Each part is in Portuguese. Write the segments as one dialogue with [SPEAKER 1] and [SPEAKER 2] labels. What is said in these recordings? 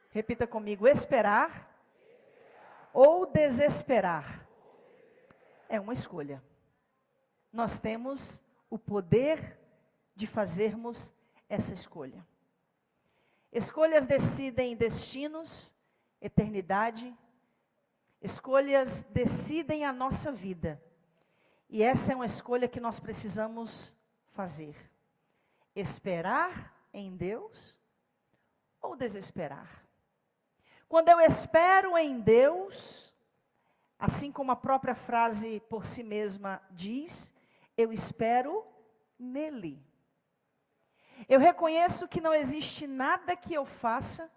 [SPEAKER 1] Repita comigo: esperar ou desesperar. É uma escolha. Nós temos o poder de fazermos essa escolha. Escolhas decidem destinos, eternidade. Escolhas decidem a nossa vida. E essa é uma escolha que nós precisamos fazer. Esperar em Deus ou desesperar? Quando eu espero em Deus, assim como a própria frase por si mesma diz, eu espero nele. Eu reconheço que não existe nada que eu faça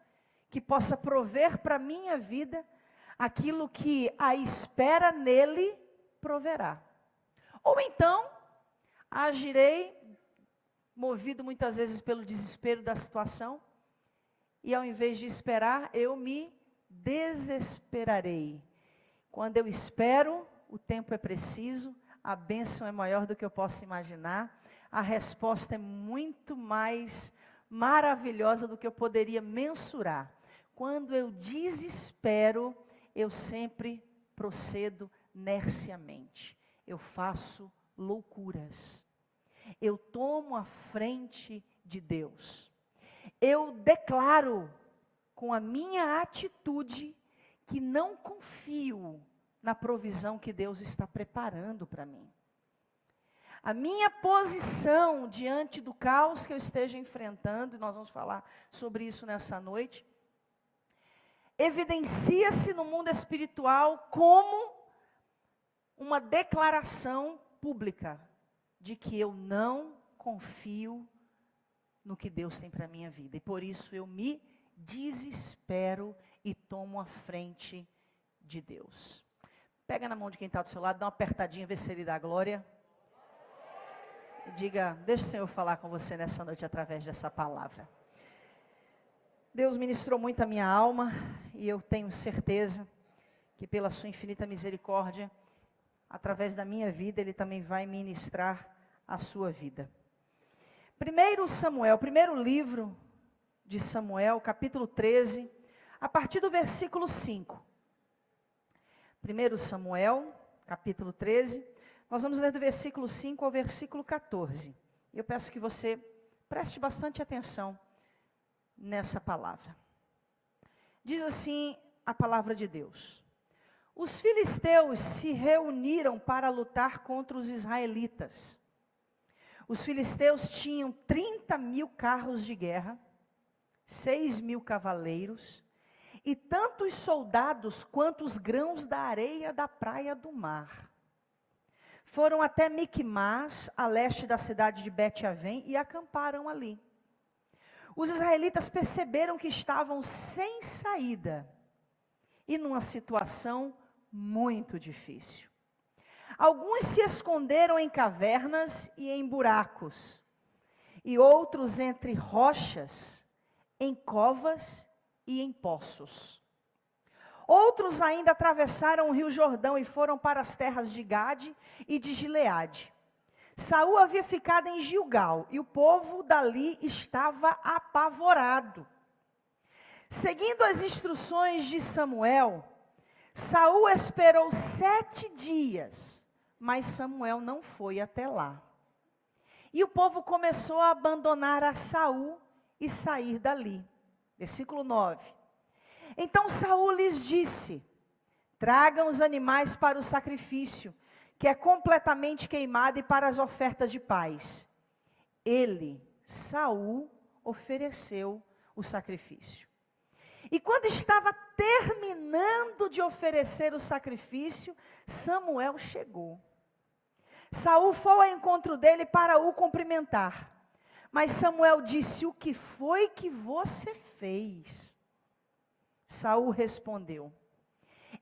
[SPEAKER 1] que possa prover para a minha vida aquilo que a espera nele proverá. Ou então, agirei, movido muitas vezes pelo desespero da situação, e ao invés de esperar, eu me desesperarei. Quando eu espero, o tempo é preciso, a bênção é maior do que eu posso imaginar, a resposta é muito mais maravilhosa do que eu poderia mensurar. Quando eu desespero, eu sempre procedo nerciamente. Eu faço loucuras. Eu tomo a frente de Deus. Eu declaro com a minha atitude que não confio na provisão que Deus está preparando para mim. A minha posição diante do caos que eu esteja enfrentando, e nós vamos falar sobre isso nessa noite, evidencia-se no mundo espiritual como uma declaração pública de que eu não confio no que Deus tem para a minha vida. E por isso eu me desespero e tomo a frente de Deus. Pega na mão de quem está do seu lado, dá uma apertadinha, vê se ele dá glória. E diga: deixa o Senhor falar com você nessa noite através dessa palavra. Deus ministrou muito a minha alma e eu tenho certeza que pela sua infinita misericórdia, através da minha vida, Ele também vai ministrar a sua vida. 1 Samuel, primeiro livro de Samuel, capítulo 13, a partir do versículo 5. 1 Samuel, capítulo 13, nós vamos ler do versículo 5 ao versículo 14. E eu peço que você preste bastante atenção nessa palavra. Diz assim a palavra de Deus: os filisteus se reuniram para lutar contra os israelitas. Os filisteus tinham 30.000 carros de guerra, 6.000 cavaleiros, e tantos soldados quanto os grãos da areia da praia do mar. Foram até Miquimás, a leste da cidade de Bet-Avém, e acamparam ali. Os israelitas perceberam que estavam sem saída e numa situação muito difícil. Alguns se esconderam em cavernas e em buracos, e outros entre rochas, em covas e em poços. Outros ainda atravessaram o rio Jordão e foram para as terras de Gade e de Gileade. Saul havia ficado em Gilgal, e o povo dali estava apavorado. Seguindo as instruções de Samuel, Saul esperou 7 dias, mas Samuel não foi até lá. E o povo começou a abandonar a Saul e sair dali. Versículo 9. Então Saul lhes disse: tragam os animais para o sacrifício, que é completamente queimado, e para as ofertas de paz. Ele, Saul, ofereceu o sacrifício. E quando estava terminando de oferecer o sacrifício, Samuel chegou. Saul foi ao encontro dele para o cumprimentar. Mas Samuel disse: o que foi que você fez? Saul respondeu: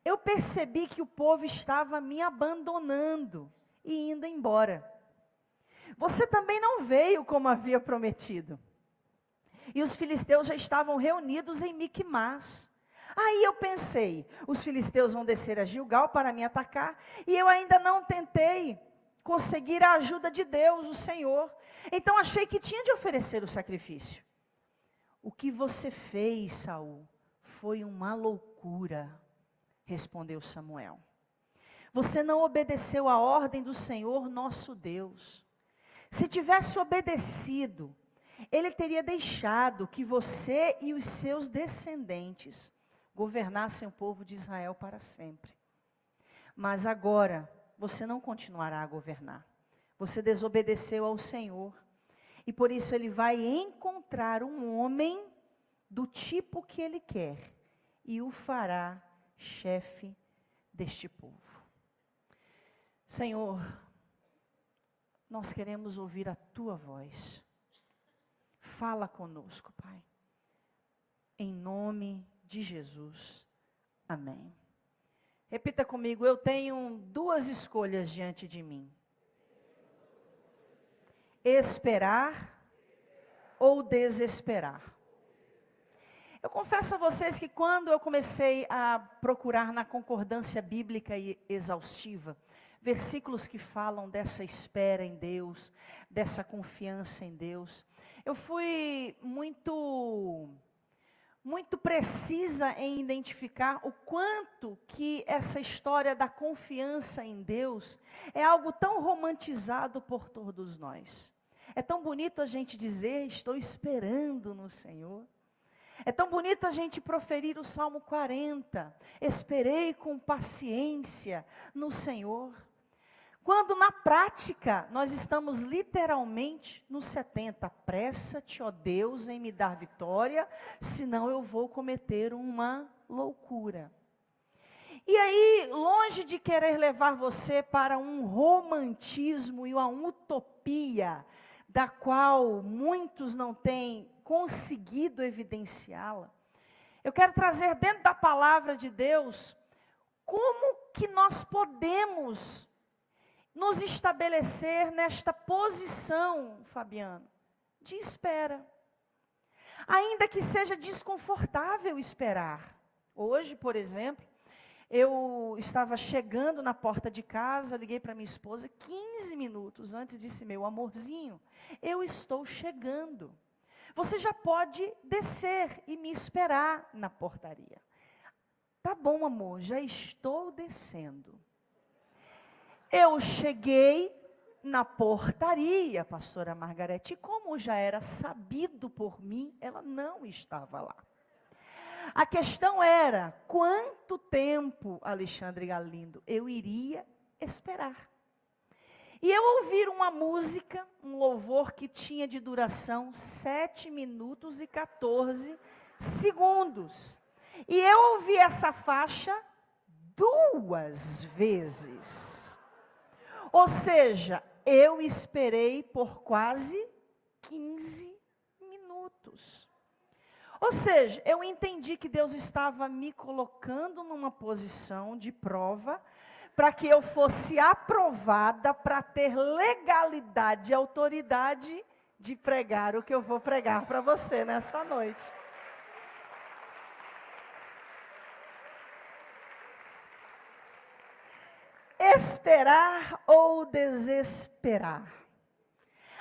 [SPEAKER 1] eu percebi que o povo estava me abandonando e indo embora. Você também não veio como havia prometido. E os filisteus já estavam reunidos em Miquimás. Aí eu pensei: os filisteus vão descer a Gilgal para me atacar, e eu ainda não tentei conseguir a ajuda de Deus, o Senhor. Então achei que tinha de oferecer o sacrifício. O que você fez, Saul, foi uma loucura, respondeu Samuel. Você não obedeceu à ordem do Senhor nosso Deus. Se tivesse obedecido, Ele teria deixado que você e os seus descendentes governassem o povo de Israel para sempre. Mas agora, você não continuará a governar. Você desobedeceu ao Senhor. E por isso Ele vai encontrar um homem do tipo que Ele quer. E o fará chefe deste povo. Senhor, nós queremos ouvir a Tua voz. Fala conosco, Pai. Em nome de Jesus. Amém. Repita comigo, eu tenho duas escolhas diante de mim. Esperar ou desesperar. Eu confesso a vocês que quando eu comecei a procurar na concordância bíblica e exaustiva, versículos que falam dessa espera em Deus, dessa confiança em Deus, eu fui muito precisa em identificar o quanto que essa história da confiança em Deus é algo tão romantizado por todos nós. É tão bonito a gente dizer, estou esperando no Senhor. É tão bonito a gente proferir o Salmo 40, esperei com paciência no Senhor. Quando na prática nós estamos literalmente no 70, apressa-te, ó Deus, em me dar vitória, senão eu vou cometer uma loucura. E aí, longe de querer levar você para um romantismo e uma utopia, da qual muitos não têm conseguido evidenciá-la, eu quero trazer dentro da palavra de Deus, como que nós podemos nos estabelecer nesta posição, Fabiano, de espera. Ainda que seja desconfortável esperar. Hoje, por exemplo, eu estava chegando na porta de casa, liguei para minha esposa, 15 minutos antes, disse, meu amorzinho, eu estou chegando. Você já pode descer e me esperar na portaria. Tá bom, amor, já estou descendo. Eu cheguei na portaria, pastora Margarete, e como já era sabido por mim, ela não estava lá. A questão era, quanto tempo, Alexandre Galindo, eu iria esperar? E eu ouvi uma música, um louvor que tinha de duração 7 minutos e 14 segundos. E eu ouvi essa faixa 2 vezes. Ou seja, eu esperei por quase 15 minutos. Ou seja, eu entendi que Deus estava me colocando numa posição de prova, para que eu fosse aprovada, para ter legalidade e autoridade de pregar o que eu vou pregar para você nessa noite. Esperar ou desesperar?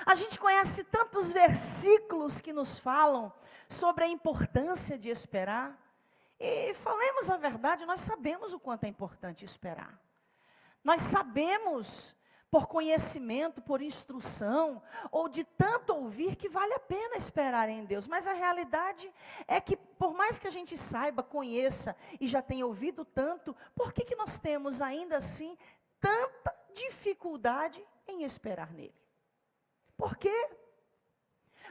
[SPEAKER 1] A gente conhece tantos versículos que nos falam sobre a importância de esperar. E falemos a verdade, nós sabemos o quanto é importante esperar. Nós sabemos, por conhecimento, por instrução, ou de tanto ouvir, que vale a pena esperar em Deus. Mas a realidade é que, por mais que a gente saiba, conheça e já tenha ouvido tanto, por que nós temos ainda assim tanta dificuldade em esperar nele? Por quê?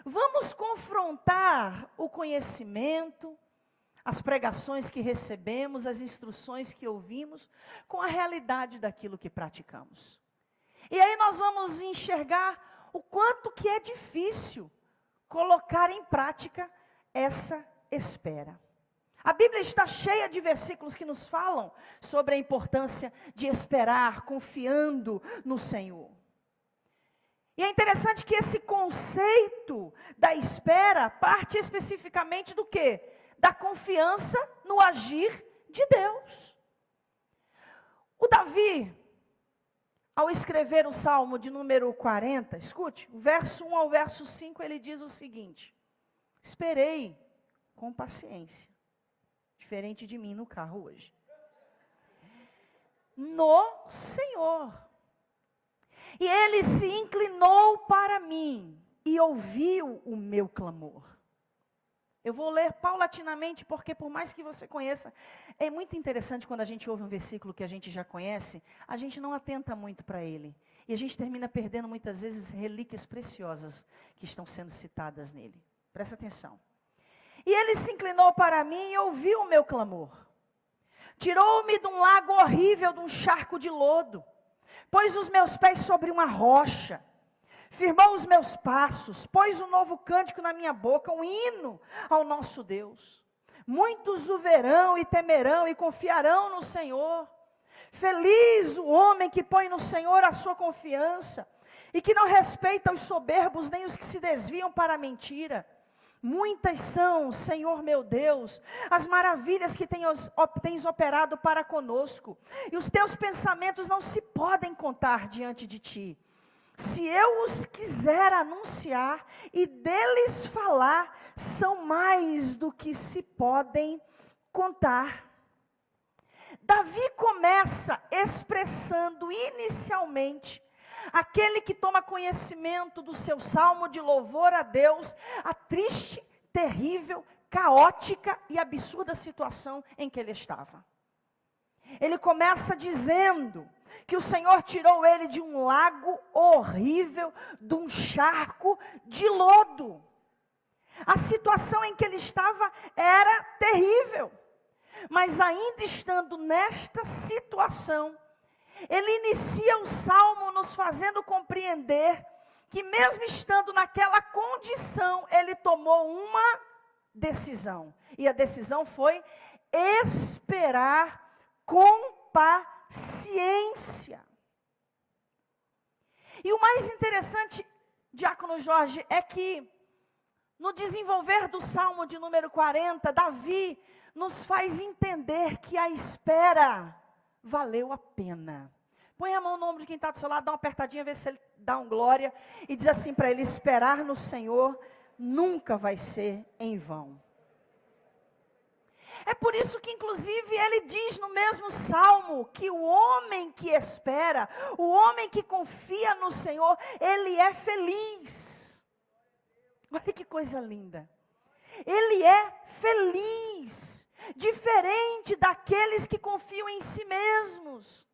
[SPEAKER 1] Vamos confrontar o conhecimento, as pregações que recebemos, as instruções que ouvimos, com a realidade daquilo que praticamos. E aí nós vamos enxergar o quanto que é difícil colocar em prática essa espera. A Bíblia está cheia de versículos que nos falam sobre a importância de esperar, confiando no Senhor. E é interessante que esse conceito da espera parte especificamente do quê? Da confiança no agir de Deus. O Davi, ao escrever o Salmo de número 40, escute, o verso 1 ao verso 5, ele diz o seguinte: esperei com paciência Diferente de mim no carro hoje. No Senhor. E ele se inclinou para mim e ouviu o meu clamor. Eu vou ler paulatinamente, porque por mais que você conheça, é muito interessante quando a gente ouve um versículo que a gente já conhece, a gente não atenta muito para ele. E a gente termina perdendo muitas vezes relíquias preciosas que estão sendo citadas nele. Presta atenção. E ele se inclinou para mim e ouviu o meu clamor. Tirou-me de um lago horrível, de um charco de lodo. Pôs os meus pés sobre uma rocha. Firmou os meus passos, pôs um novo cântico na minha boca, um hino ao nosso Deus. Muitos o verão e temerão e confiarão no Senhor. Feliz o homem que põe no Senhor a sua confiança e que não respeita os soberbos nem os que se desviam para a mentira. Muitas são, Senhor meu Deus, as maravilhas que tens operado para conosco, e os teus pensamentos não se podem contar diante de ti. Se eu os quiser anunciar e deles falar, são mais do que se podem contar. Davi começa expressando inicialmente aquele que toma conhecimento do seu salmo de louvor a Deus, a triste, terrível, caótica e absurda situação em que ele estava. Ele começa dizendo que o Senhor tirou ele de um lago horrível, de um charco de lodo. A situação em que ele estava era terrível. Mas ainda estando nesta situação, ele inicia o salmo nos fazendo compreender que mesmo estando naquela condição, ele tomou uma decisão. E a decisão foi esperar com paciência. E o mais interessante, Diácono Jorge, é que no desenvolver do Salmo de número 40, Davi nos faz entender que a espera valeu a pena. Põe a mão no ombro de quem está do seu lado, dá uma apertadinha, vê se ele dá um glória, e diz assim para ele: esperar no Senhor nunca vai ser em vão. É por isso que inclusive ele diz no mesmo salmo, que o homem que espera, o homem que confia no Senhor, ele é feliz. Olha que coisa linda. Ele é feliz, diferente daqueles que confiam em si mesmos.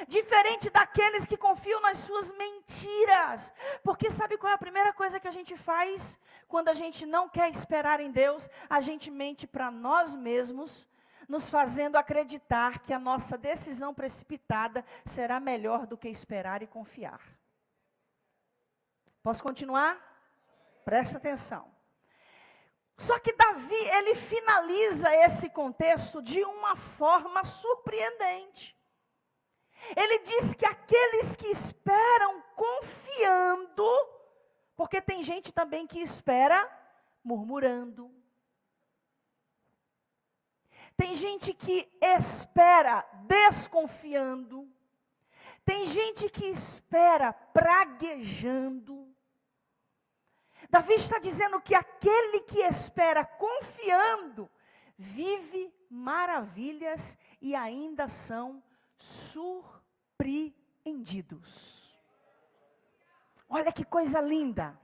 [SPEAKER 1] Diferente daqueles que confiam nas suas mentiras. Porque sabe qual é a primeira coisa que a gente faz quando a gente não quer esperar em Deus? A gente mente para nós mesmos, nos fazendo acreditar que a nossa decisão precipitada será melhor do que esperar e confiar. Posso continuar? Presta atenção. Só que Davi, ele finaliza esse contexto de uma forma surpreendente. Ele diz que aqueles que esperam confiando, porque tem gente também que espera murmurando. Tem gente que espera desconfiando. Tem gente que espera praguejando. Davi está dizendo que aquele que espera confiando, vive maravilhas e ainda são surpreendidos. Olha que coisa linda.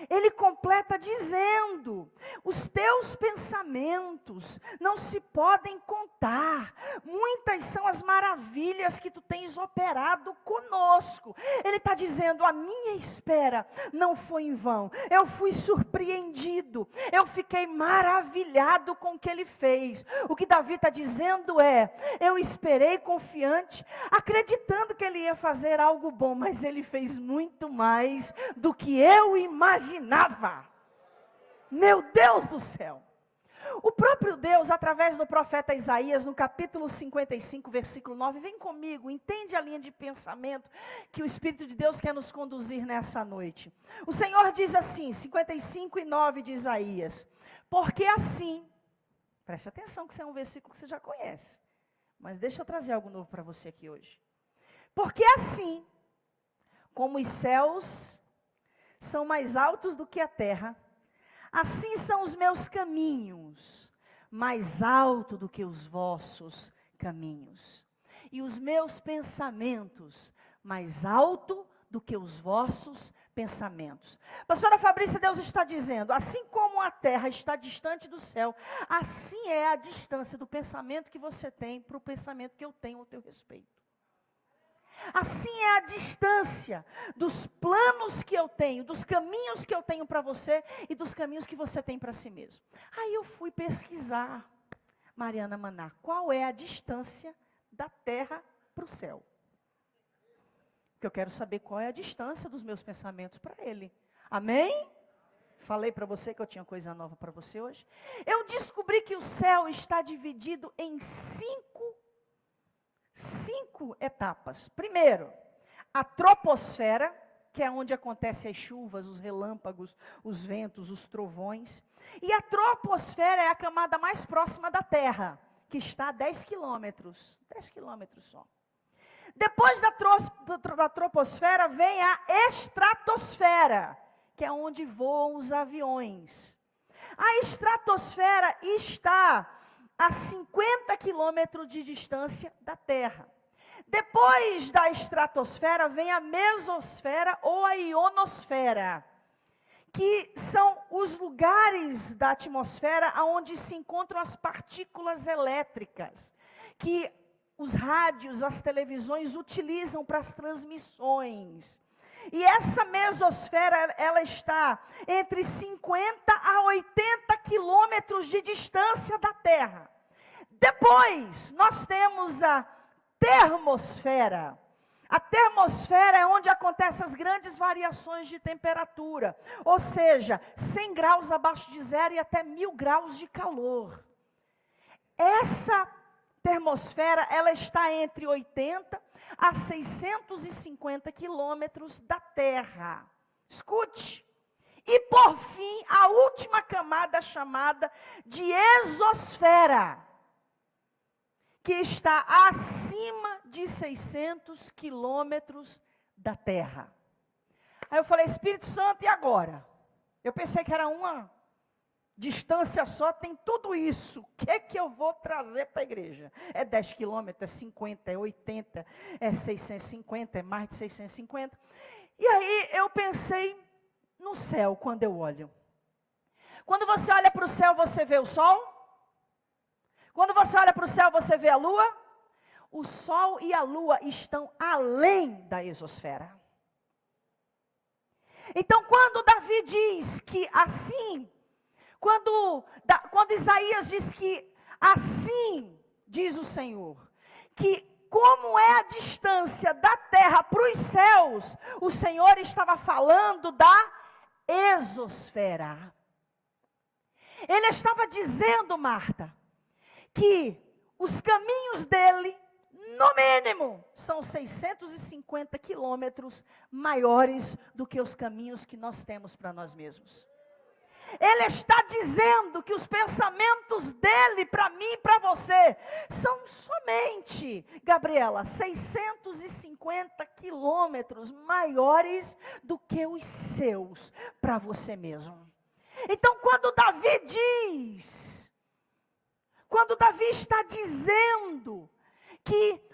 [SPEAKER 1] Ele completa dizendo: os teus pensamentos não se podem contar. Muitas são as maravilhas que tu tens operado conosco. Ele está dizendo: a minha espera não foi em vão. Eu fui surpreendido. Eu fiquei maravilhado com o que ele fez. O que Davi está dizendo é: eu esperei confiante, acreditando que ele ia fazer algo bom, mas ele fez muito mais do que eu imaginava. Meu Deus do céu. O próprio Deus, através do profeta Isaías, no capítulo 55, versículo 9, vem comigo, entende a linha de pensamento que o Espírito de Deus quer nos conduzir nessa noite. O Senhor diz assim, 55 e 9 de Isaías: porque assim, preste atenção que isso é um versículo que você já conhece, mas deixa eu trazer algo novo para você aqui hoje. Porque assim, como os céus são mais altos do que a terra, assim são os meus caminhos, mais alto do que os vossos caminhos, e os meus pensamentos mais alto do que os vossos pensamentos. Pastora Fabrícia, Deus está dizendo, assim como a terra está distante do céu, assim é a distância do pensamento que você tem para o pensamento que eu tenho ao teu respeito. Assim é a distância dos planos que eu tenho, dos caminhos que eu tenho para você e dos caminhos que você tem para si mesmo. Aí eu fui pesquisar, Mariana Maná, qual é a distância da terra para o céu? Porque eu quero saber qual é a distância dos meus pensamentos para Ele. Amém? Falei para você que eu tinha coisa nova para você hoje. Eu descobri que o céu está dividido em cinco etapas. Primeiro, a troposfera, que é onde acontecem as chuvas, os relâmpagos, os ventos, os trovões. E a troposfera é a camada mais próxima da Terra, que está a 10 quilômetros. 10 quilômetros só. Depois da troposfera vem a estratosfera, que é onde voam os aviões. A estratosfera está a 50 quilômetros de distância da Terra. Depois da estratosfera vem a mesosfera ou a ionosfera, que são os lugares da atmosfera onde se encontram as partículas elétricas, que os rádios, as televisões utilizam para as transmissões. E essa mesosfera, ela está entre 50 a 80 quilômetros de distância da Terra. Depois, nós temos a termosfera. A termosfera é onde acontecem as grandes variações de temperatura. Ou seja, 100 graus abaixo de zero e até 1000 graus de calor. Essa termosfera, ela está entre 80 a 650 quilômetros da Terra. Escute. E por fim, a última camada chamada de exosfera, que está acima de 600 quilômetros da Terra. Aí eu falei, Espírito Santo, e agora? Eu pensei que era uma distância só, tem tudo isso. O que é que eu vou trazer para a igreja? É 10 quilômetros, é 50, é 80, é 650, é mais de 650. E aí eu pensei no céu quando eu olho. Quando você olha para o céu, você vê o sol? Quando você olha para o céu, você vê a lua? O sol e a lua estão além da exosfera. Então, quando Davi diz que assim, quando Isaías diz que assim, diz o Senhor, que como é a distância da terra para os céus, o Senhor estava falando da exosfera. Ele estava dizendo, Marta, que os caminhos dele, no mínimo, são 650 quilômetros maiores do que os caminhos que nós temos para nós mesmos. Ele está dizendo que os pensamentos dele, para mim e para você, são somente, Gabriela, 650 quilômetros maiores do que os seus para você mesmo. Então, quando Davi está dizendo que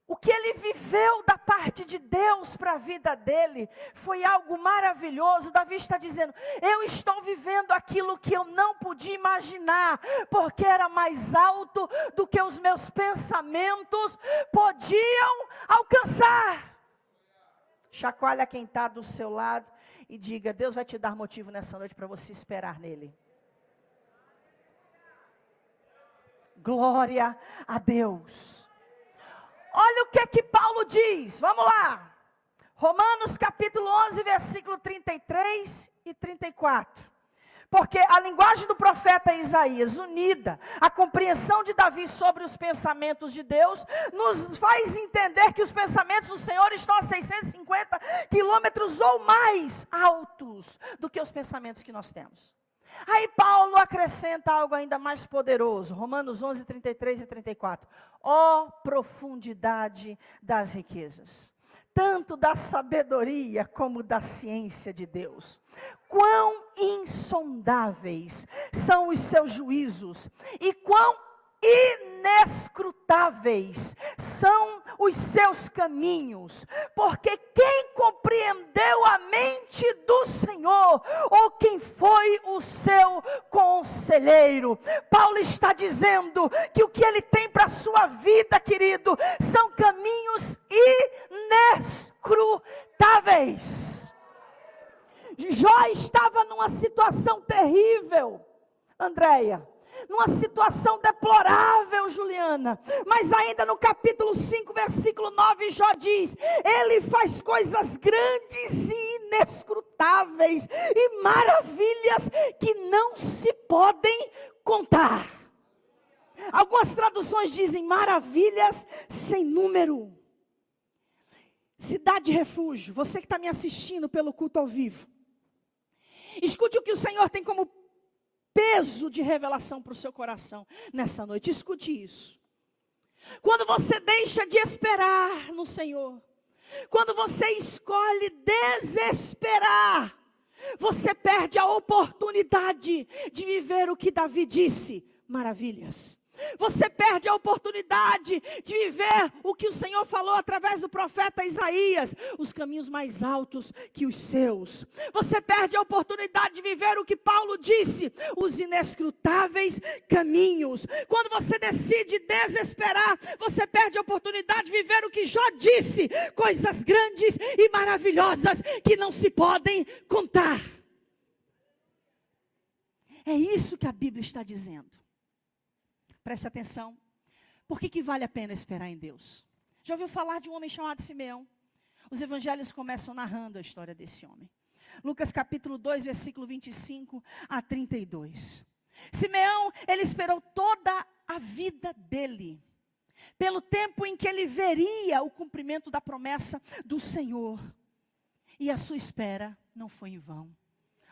[SPEAKER 1] o que ele viveu da parte de Deus para a vida dele foi algo maravilhoso. Davi está dizendo, eu estou vivendo aquilo que eu não podia imaginar, porque era mais alto do que os meus pensamentos podiam alcançar. Chacoalha quem está do seu lado e diga, Deus vai te dar motivo nessa noite para você esperar nele. Glória a Deus. Olha o que Paulo diz, vamos lá. Romanos capítulo 11, versículo 33 e 34. Porque a linguagem do profeta Isaías, unida à compreensão de Davi sobre os pensamentos de Deus, nos faz entender que os pensamentos do Senhor estão a 650 quilômetros ou mais altos do que os pensamentos que nós temos. Aí Paulo acrescenta algo ainda mais poderoso, Romanos 11, 33 e 34. Ó profundidade das riquezas, tanto da sabedoria como da ciência de Deus. Quão insondáveis são os seus juízos, e quão inescrutáveis são os seus caminhos, porque quem compreendeu a mente do Senhor, ou quem foi o seu conselheiro? Paulo está dizendo que o que ele tem para a sua vida, querido, são caminhos inescrutáveis. Jó estava numa situação terrível, Andréia, numa situação deplorável, Juliana, mas ainda no capítulo 5, versículo 9, Jó diz: ele faz coisas grandes e inescrutáveis, e maravilhas que não se podem contar. Algumas traduções dizem maravilhas sem número. Cidade de Refúgio, você que está me assistindo pelo culto ao vivo, escute o que o Senhor tem como peso de revelação para o seu coração nessa noite. Escute isso. Quando você deixa de esperar no Senhor, quando você escolhe desesperar, você perde a oportunidade de viver o que Davi disse: maravilhas. Você perde a oportunidade de viver o que o Senhor falou através do profeta Isaías: os caminhos mais altos que os seus. Você perde a oportunidade de viver o que Paulo disse: os inescrutáveis caminhos. Quando você decide desesperar, você perde a oportunidade de viver o que Jó disse: coisas grandes e maravilhosas que não se podem contar. É isso que a Bíblia está dizendo. Preste atenção. Por que vale a pena esperar em Deus? Já ouviu falar de um homem chamado Simeão? Os evangelhos começam narrando a história desse homem. Lucas capítulo 2, versículo 25 a 32. Simeão, ele esperou toda a vida dele, pelo tempo em que ele veria o cumprimento da promessa do Senhor. E a sua espera não foi em vão.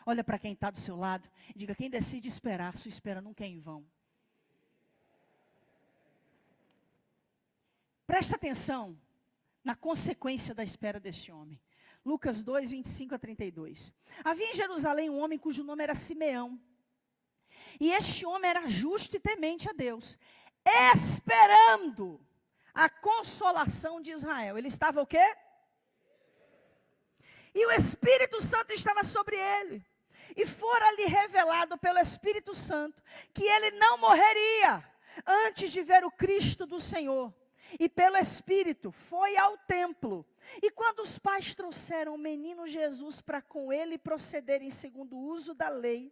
[SPEAKER 1] Olha para quem está do seu lado e diga: quem decide esperar, sua espera nunca é em vão. Presta atenção na consequência da espera deste homem. Lucas 2, 25 a 32. Havia em Jerusalém um homem cujo nome era Simeão. E este homem era justo e temente a Deus, esperando a consolação de Israel. Ele estava o quê? E o Espírito Santo estava sobre ele. E fora-lhe revelado pelo Espírito Santo que ele não morreria antes de ver o Cristo do Senhor. E pelo Espírito foi ao templo. E quando os pais trouxeram o menino Jesus para com ele procederem segundo o uso da lei,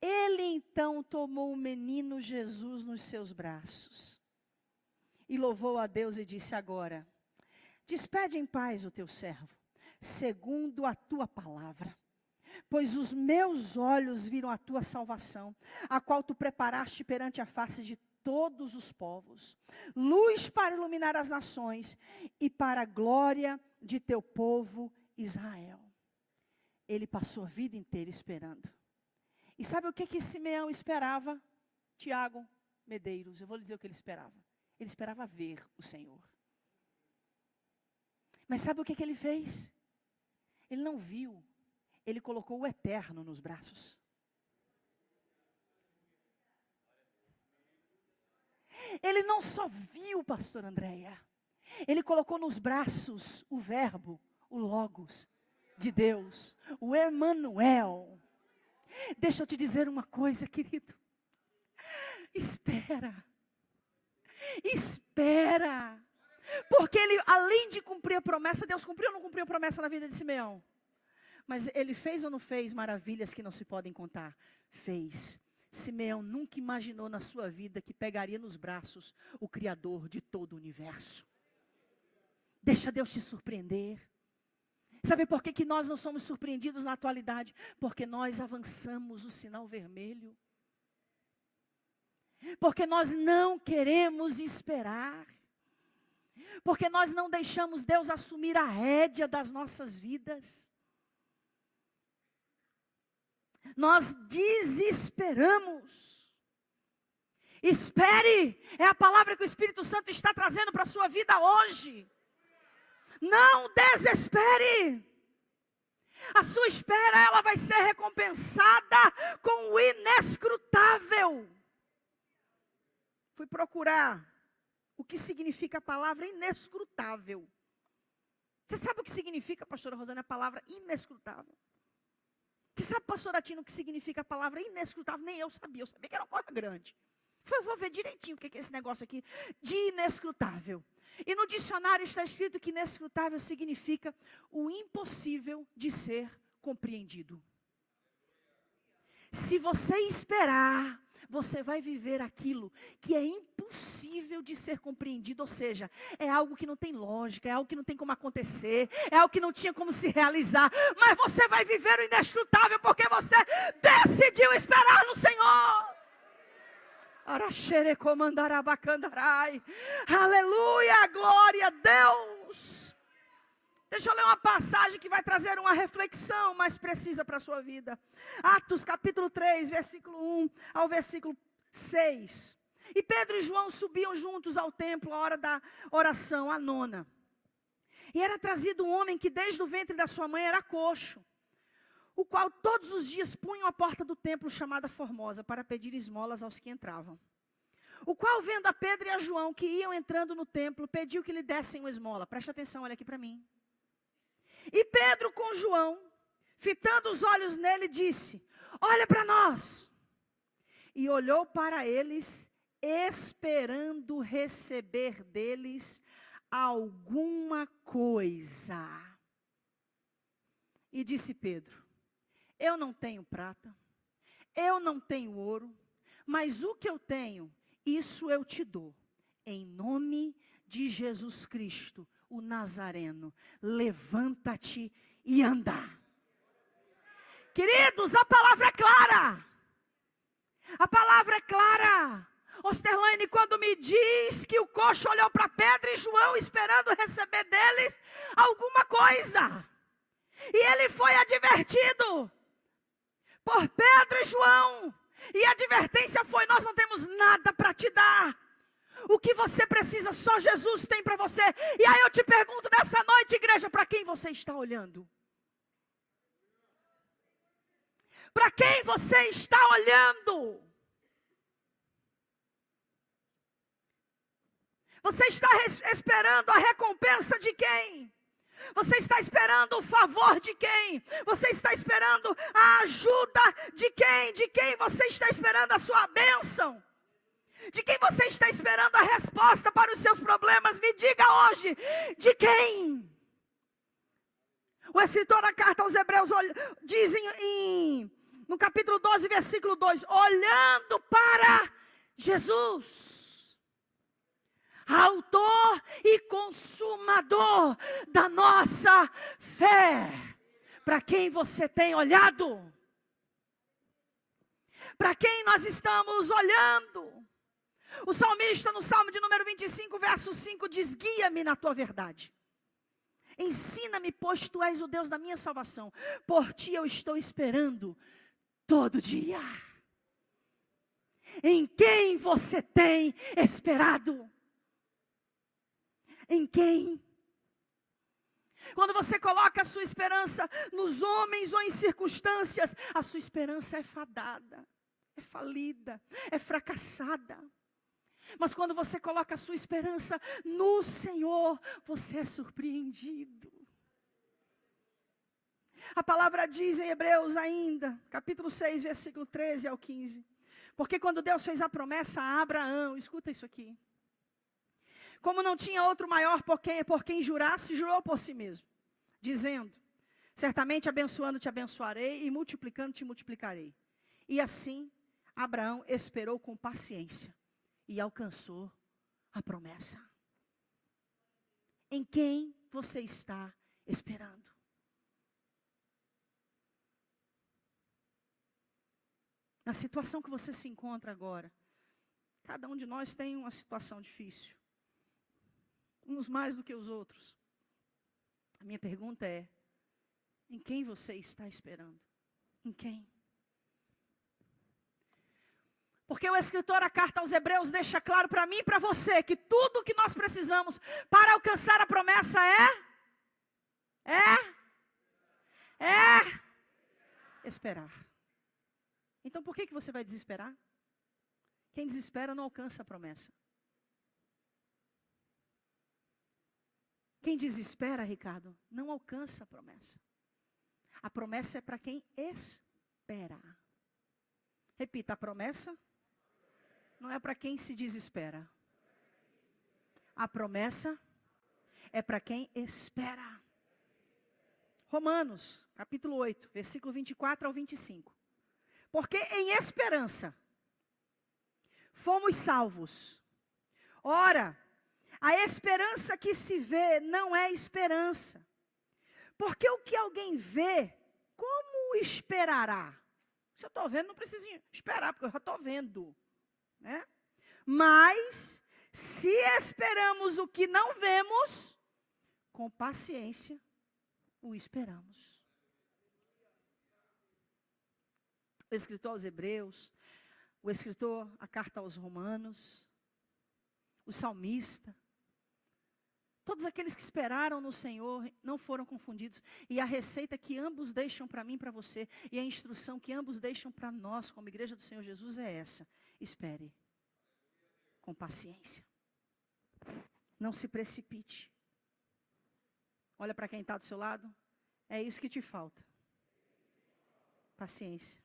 [SPEAKER 1] ele então tomou o menino Jesus nos seus braços. E louvou a Deus e disse: agora, despede em paz o teu servo, segundo a tua palavra. Pois os meus olhos viram a tua salvação, a qual tu preparaste perante a face de todos os povos, luz para iluminar as nações e para a glória de teu povo Israel. Ele passou a vida inteira esperando. E sabe o que Simeão esperava? Tiago Medeiros, eu vou lhe dizer o que ele esperava. Ele esperava ver o Senhor. Mas sabe o que ele fez? Ele não viu, ele colocou o eterno nos braços. Ele não só viu, pastor Andréia, ele colocou nos braços o verbo, o Logos de Deus, o Emanuel. Deixa eu te dizer uma coisa, querido. Espera. Porque ele, além de cumprir a promessa, Deus cumpriu ou não cumpriu a promessa na vida de Simeão? Mas ele fez ou não fez maravilhas que não se podem contar? Fez. Simeão nunca imaginou na sua vida que pegaria nos braços o Criador de todo o universo. Deixa Deus te surpreender. Sabe por que nós não somos surpreendidos na atualidade? Porque nós avançamos o sinal vermelho. Porque nós não queremos esperar. Porque nós não deixamos Deus assumir a rédea das nossas vidas. Nós desesperamos. Espere, é a palavra que o Espírito Santo está trazendo para a sua vida hoje. Não desespere. A sua espera, ela vai ser recompensada com o inescrutável. Fui procurar o que significa a palavra inescrutável. Você sabe o que significa, pastora Rosana, a palavra inescrutável? Você sabe, pastora Tina, o que significa a palavra inescrutável? Nem eu sabia que era uma coisa grande. Vou ver direitinho o que é esse negócio aqui de inescrutável. E no dicionário está escrito que inescrutável significa o impossível de ser compreendido. Se você esperar, você vai viver aquilo que é impossível de ser compreendido, ou seja, é algo que não tem lógica, é algo que não tem como acontecer, é algo que não tinha como se realizar, mas você vai viver o inescrutável porque você decidiu esperar no Senhor. Aleluia, glória a Deus. Deixa eu ler uma passagem que vai trazer uma reflexão mais precisa para a sua vida. Atos capítulo 3, versículo 1 ao versículo 6. E Pedro e João subiam juntos ao templo à hora da oração, a nona. E era trazido um homem que desde o ventre da sua mãe era coxo, o qual todos os dias punham a porta do templo chamada Formosa para pedir esmolas aos que entravam. O qual, vendo a Pedro e a João que iam entrando no templo, pediu que lhe dessem uma esmola. Preste atenção, olha aqui para mim. E Pedro com João, fitando os olhos nele, disse: olha para nós. E olhou para eles, esperando receber deles alguma coisa. E disse Pedro: eu não tenho prata, eu não tenho ouro, mas o que eu tenho, isso eu te dou. Em nome de Jesus Cristo, o Nazareno, levanta-te e anda. Queridos, a palavra é clara. A palavra é clara. Osterlane, quando me diz que o coxo olhou para Pedro e João, esperando receber deles alguma coisa. E ele foi advertido por Pedro e João. E a advertência foi: nós não temos nada para te dar. O que você precisa, só Jesus tem para você. E aí eu te pergunto nessa noite, igreja, para quem você está olhando? Para quem você está olhando? Você está esperando a recompensa de quem? Você está esperando o favor de quem? Você está esperando a ajuda de quem? De quem você está esperando a sua bênção? De quem você está esperando a resposta para os seus problemas? Me diga hoje, de quem? O escritor da carta aos Hebreus diz no capítulo 12, versículo 2, olhando para Jesus, autor e consumador da nossa fé. Para quem você tem olhado? Para quem nós estamos olhando? O salmista no Salmo de número 25, verso 5 diz: guia-me na tua verdade. Ensina-me, pois tu és o Deus da minha salvação. Por ti eu estou esperando todo dia. Em quem você tem esperado? Em quem? Quando você coloca a sua esperança nos homens ou em circunstâncias, a sua esperança é fadada, é falida, é fracassada. Mas quando você coloca a sua esperança no Senhor, você é surpreendido. A palavra diz em Hebreus ainda, capítulo 6, versículo 13 ao 15. Porque quando Deus fez a promessa a Abraão, escuta isso aqui. Como não tinha outro maior por quem jurasse, jurou por si mesmo, dizendo: certamente abençoando te abençoarei e multiplicando te multiplicarei. E assim, Abraão esperou com paciência e alcançou a promessa. Em quem você está esperando? Na situação que você se encontra agora, cada um de nós tem uma situação difícil. Uns mais do que os outros. A minha pergunta é: em quem você está esperando? Em quem? Porque o escritor da carta aos Hebreus deixa claro para mim e para você que tudo o que nós precisamos para alcançar a promessa é
[SPEAKER 2] esperar. Então por que você vai desesperar? Quem desespera não alcança a promessa. Quem desespera, Ricardo, não alcança a promessa. A promessa é para quem espera. Repita, a promessa não é para quem se desespera. A promessa é para quem espera. Romanos, capítulo 8, versículo 24 ao 25. Porque em esperança fomos salvos. Ora, a esperança que se vê não é esperança. Porque o que alguém vê, como esperará? Se eu estou vendo, não preciso esperar, porque eu já estou vendo. Né? Mas, se esperamos o que não vemos, com paciência o esperamos. O escritor aos Hebreus, o escritor, a carta aos Romanos, o salmista, todos aqueles que esperaram no Senhor não foram confundidos. E a receita que ambos deixam para mim e para você, e a instrução que ambos deixam para nós, como igreja do Senhor Jesus, é essa: espere com paciência. Não se precipite. Olha para quem está do seu lado. É isso que te falta. Paciência.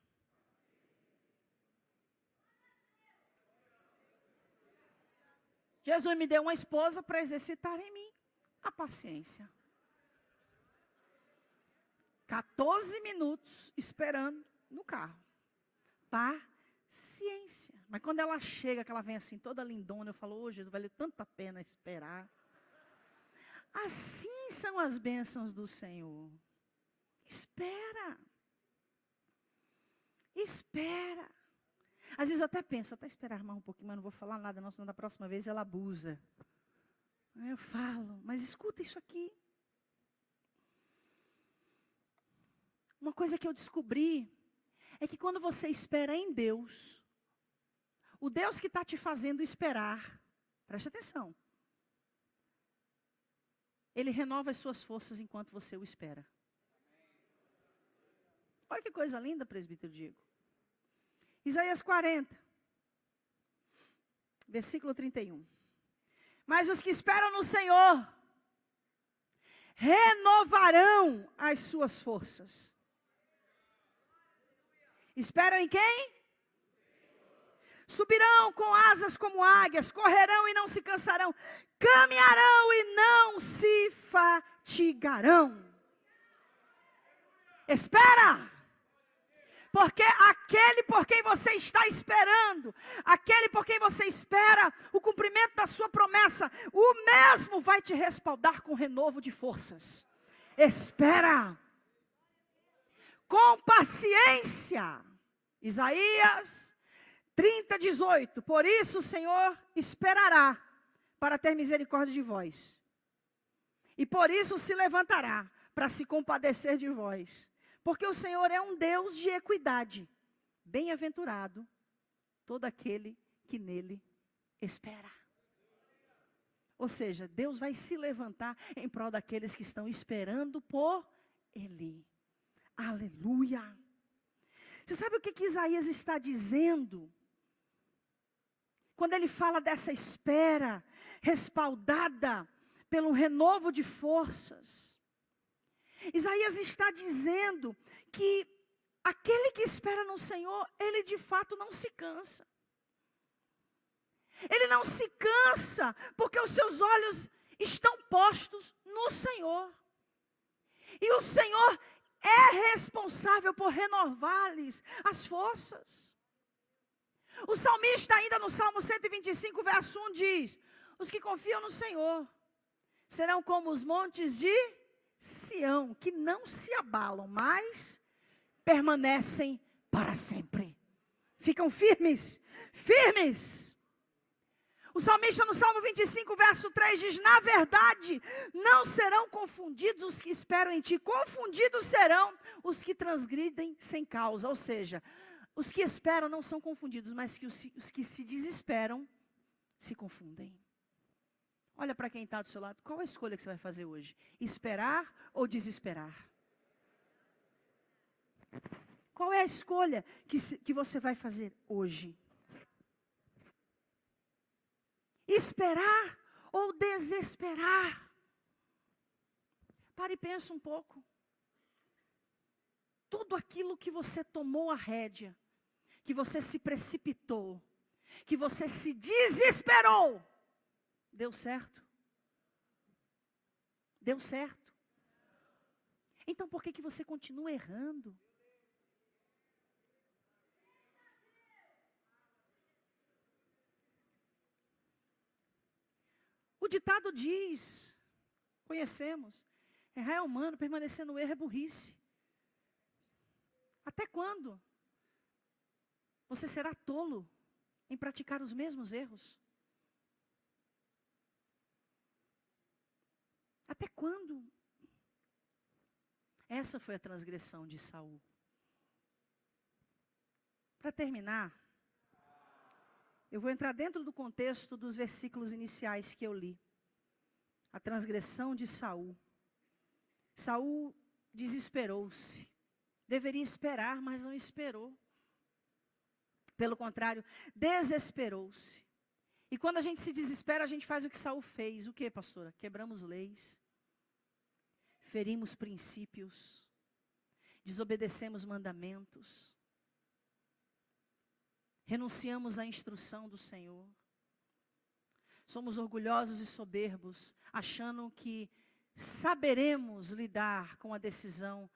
[SPEAKER 2] Jesus me deu uma esposa para exercitar em mim a paciência. 14 minutos esperando no carro. Paciência. Mas quando ela chega, que ela vem assim toda lindona, eu falo: Jesus, valeu tanta pena esperar. Assim são as bênçãos do Senhor. Espera. Espera. Às vezes eu até penso, até esperar mais um pouquinho, mas não vou falar nada, não, senão da próxima vez ela abusa. Eu falo, mas escuta isso aqui. Uma coisa que eu descobri é que quando você espera em Deus, o Deus que está te fazendo esperar, preste atenção, Ele renova as suas forças enquanto você o espera. Olha que coisa linda, presbítero Diego. Isaías 40, versículo 31. Mas os que esperam no Senhor renovarão as suas forças. Esperam em quem? Subirão com asas como águias, correrão e não se cansarão, caminharão e não se fatigarão. Espera! Porque aquele por quem você está esperando, aquele por quem você espera o cumprimento da sua promessa, o mesmo vai te respaldar com renovo de forças. Espera. Com paciência. Isaías 30, 18. Por isso o Senhor esperará para ter misericórdia de vós. E por isso se levantará para se compadecer de vós. Porque o Senhor é um Deus de equidade. Bem-aventurado todo aquele que nele espera. Ou seja, Deus vai se levantar em prol daqueles que estão esperando por Ele. Aleluia. Você sabe o que Isaías está dizendo? Quando ele fala dessa espera respaldada pelo renovo de forças. Isaías está dizendo que aquele que espera no Senhor, ele de fato não se cansa. Ele não se cansa porque os seus olhos estão postos no Senhor. E o Senhor é responsável por renovar-lhes as forças. O salmista ainda no Salmo 125, verso 1 diz: os que confiam no Senhor serão como os montes de Sião, que não se abalam, mas permanecem para sempre. Ficam firmes, firmes. O salmista no Salmo 25, verso 3 diz: na verdade, não serão confundidos os que esperam em ti, confundidos serão os que transgridem sem causa. Ou seja, os que esperam não são confundidos, mas que os que se desesperam se confundem. Olha para quem está do seu lado. Qual a escolha que você vai fazer hoje? Esperar ou desesperar? Qual é a escolha que você vai fazer hoje? Esperar ou desesperar? Pare e pensa um pouco. Tudo aquilo que você tomou a rédea, que você se precipitou, que você se desesperou, deu certo? Deu certo? Então por que você continua errando? O ditado diz, conhecemos, errar é humano, permanecer no erro é burrice. Até quando você será tolo em praticar os mesmos erros? Até quando? Essa foi a transgressão de Saul. Para terminar, eu vou entrar dentro do contexto dos versículos iniciais que eu li. A transgressão de Saul. Saul desesperou-se. Deveria esperar, mas não esperou. Pelo contrário, desesperou-se. E quando a gente se desespera, a gente faz o que Saul fez. O que, pastora? Quebramos leis. Ferimos princípios. Desobedecemos mandamentos. Renunciamos à instrução do Senhor. Somos orgulhosos e soberbos, achando que saberemos lidar com a decisão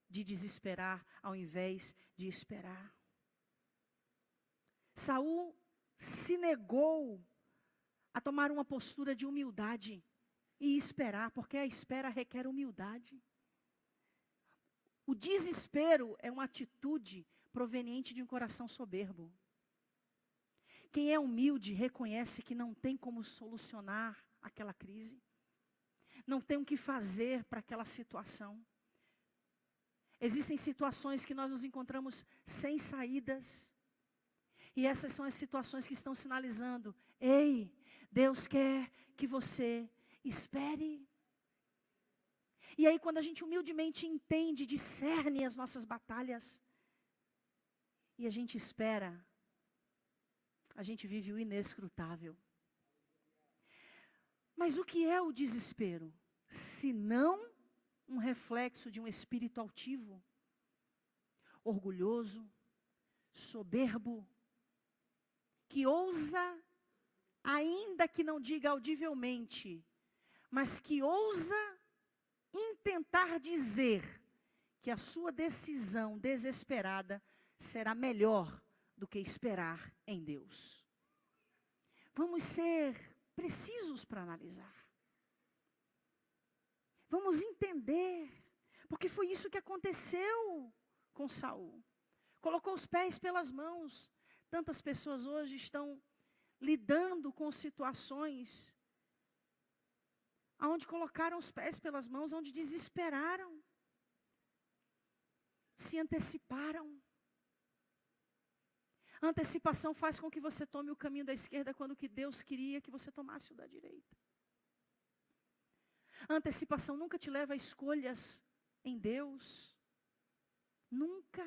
[SPEAKER 2] de desesperar ao invés de esperar. Saul se negou a tomar uma postura de humildade e esperar, porque a espera requer humildade. O desespero é uma atitude proveniente de um coração soberbo. Quem é humilde reconhece que não tem como solucionar aquela crise. Não tem o que fazer para aquela situação. Existem situações que nós nos encontramos sem saídas. E essas são as situações que estão sinalizando: ei, Deus quer que você espere. E aí quando a gente humildemente entende, discerne as nossas batalhas, e a gente espera, a gente vive o inescrutável. Mas o que é o desespero? Se não um reflexo de um espírito altivo, orgulhoso, soberbo, que ousa, ainda que não diga audivelmente, mas que ousa intentar dizer que a sua decisão desesperada será melhor do que esperar em Deus. Vamos ser precisos para analisar. Vamos entender, porque foi isso que aconteceu com Saul. Colocou os pés pelas mãos. Tantas pessoas hoje estão lidando com situações onde colocaram os pés pelas mãos, onde desesperaram, se anteciparam. A antecipação faz com que você tome o caminho da esquerda quando que Deus queria que você tomasse o da direita. A antecipação nunca te leva a escolhas em Deus. Nunca.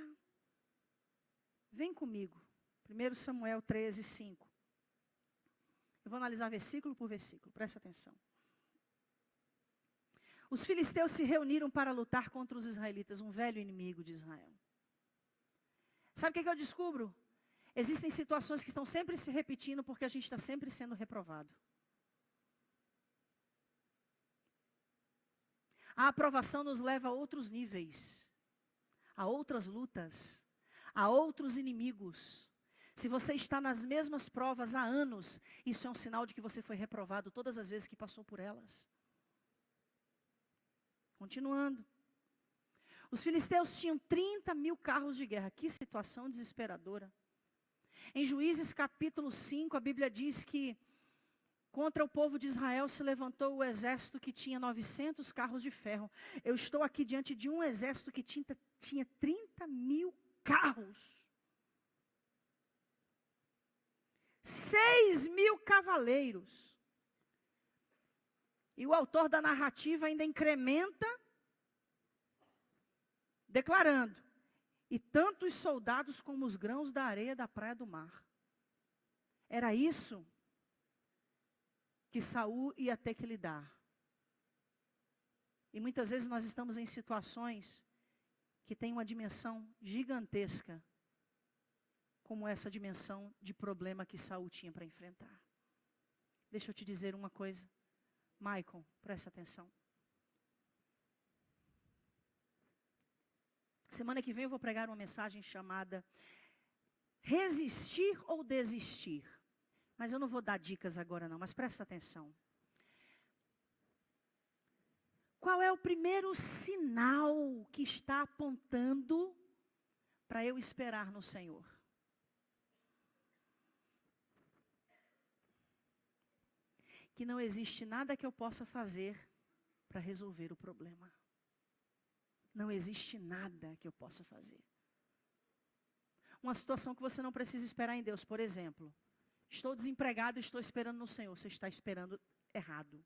[SPEAKER 2] Vem comigo. 1 Samuel 13, 5. Eu vou analisar versículo por versículo, presta atenção. Os filisteus se reuniram para lutar contra os israelitas, um velho inimigo de Israel. Sabe o que eu descubro? Existem situações que estão sempre se repetindo porque a gente está sempre sendo reprovado. A aprovação nos leva a outros níveis, a outras lutas, a outros inimigos. Se você está nas mesmas provas há anos, isso é um sinal de que você foi reprovado todas as vezes que passou por elas. Continuando. Os filisteus tinham 30.000 carros de guerra. Que situação desesperadora. Em Juízes capítulo 5, a Bíblia diz que contra o povo de Israel se levantou o exército que tinha 900 carros de ferro. Eu estou aqui diante de um exército que tinha 30.000 carros. 6.000 cavaleiros. E o autor da narrativa ainda incrementa, declarando: e tanto os soldados como os grãos da areia da praia do mar. Era isso que Saul ia ter que lidar. E muitas vezes nós estamos em situações que têm uma dimensão gigantesca, como essa dimensão de problema que Saul tinha para enfrentar. Deixa eu te dizer uma coisa, Maicon, presta atenção. Semana que vem eu vou pregar uma mensagem chamada Resistir ou Desistir. Mas eu não vou dar dicas agora não, mas presta atenção. Qual é o primeiro sinal que está apontando para eu esperar no Senhor? Que não existe nada que eu possa fazer para resolver o problema. Não existe nada que eu possa fazer. Uma situação que você não precisa esperar em Deus, por exemplo. Estou desempregado e estou esperando no Senhor. Você está esperando errado.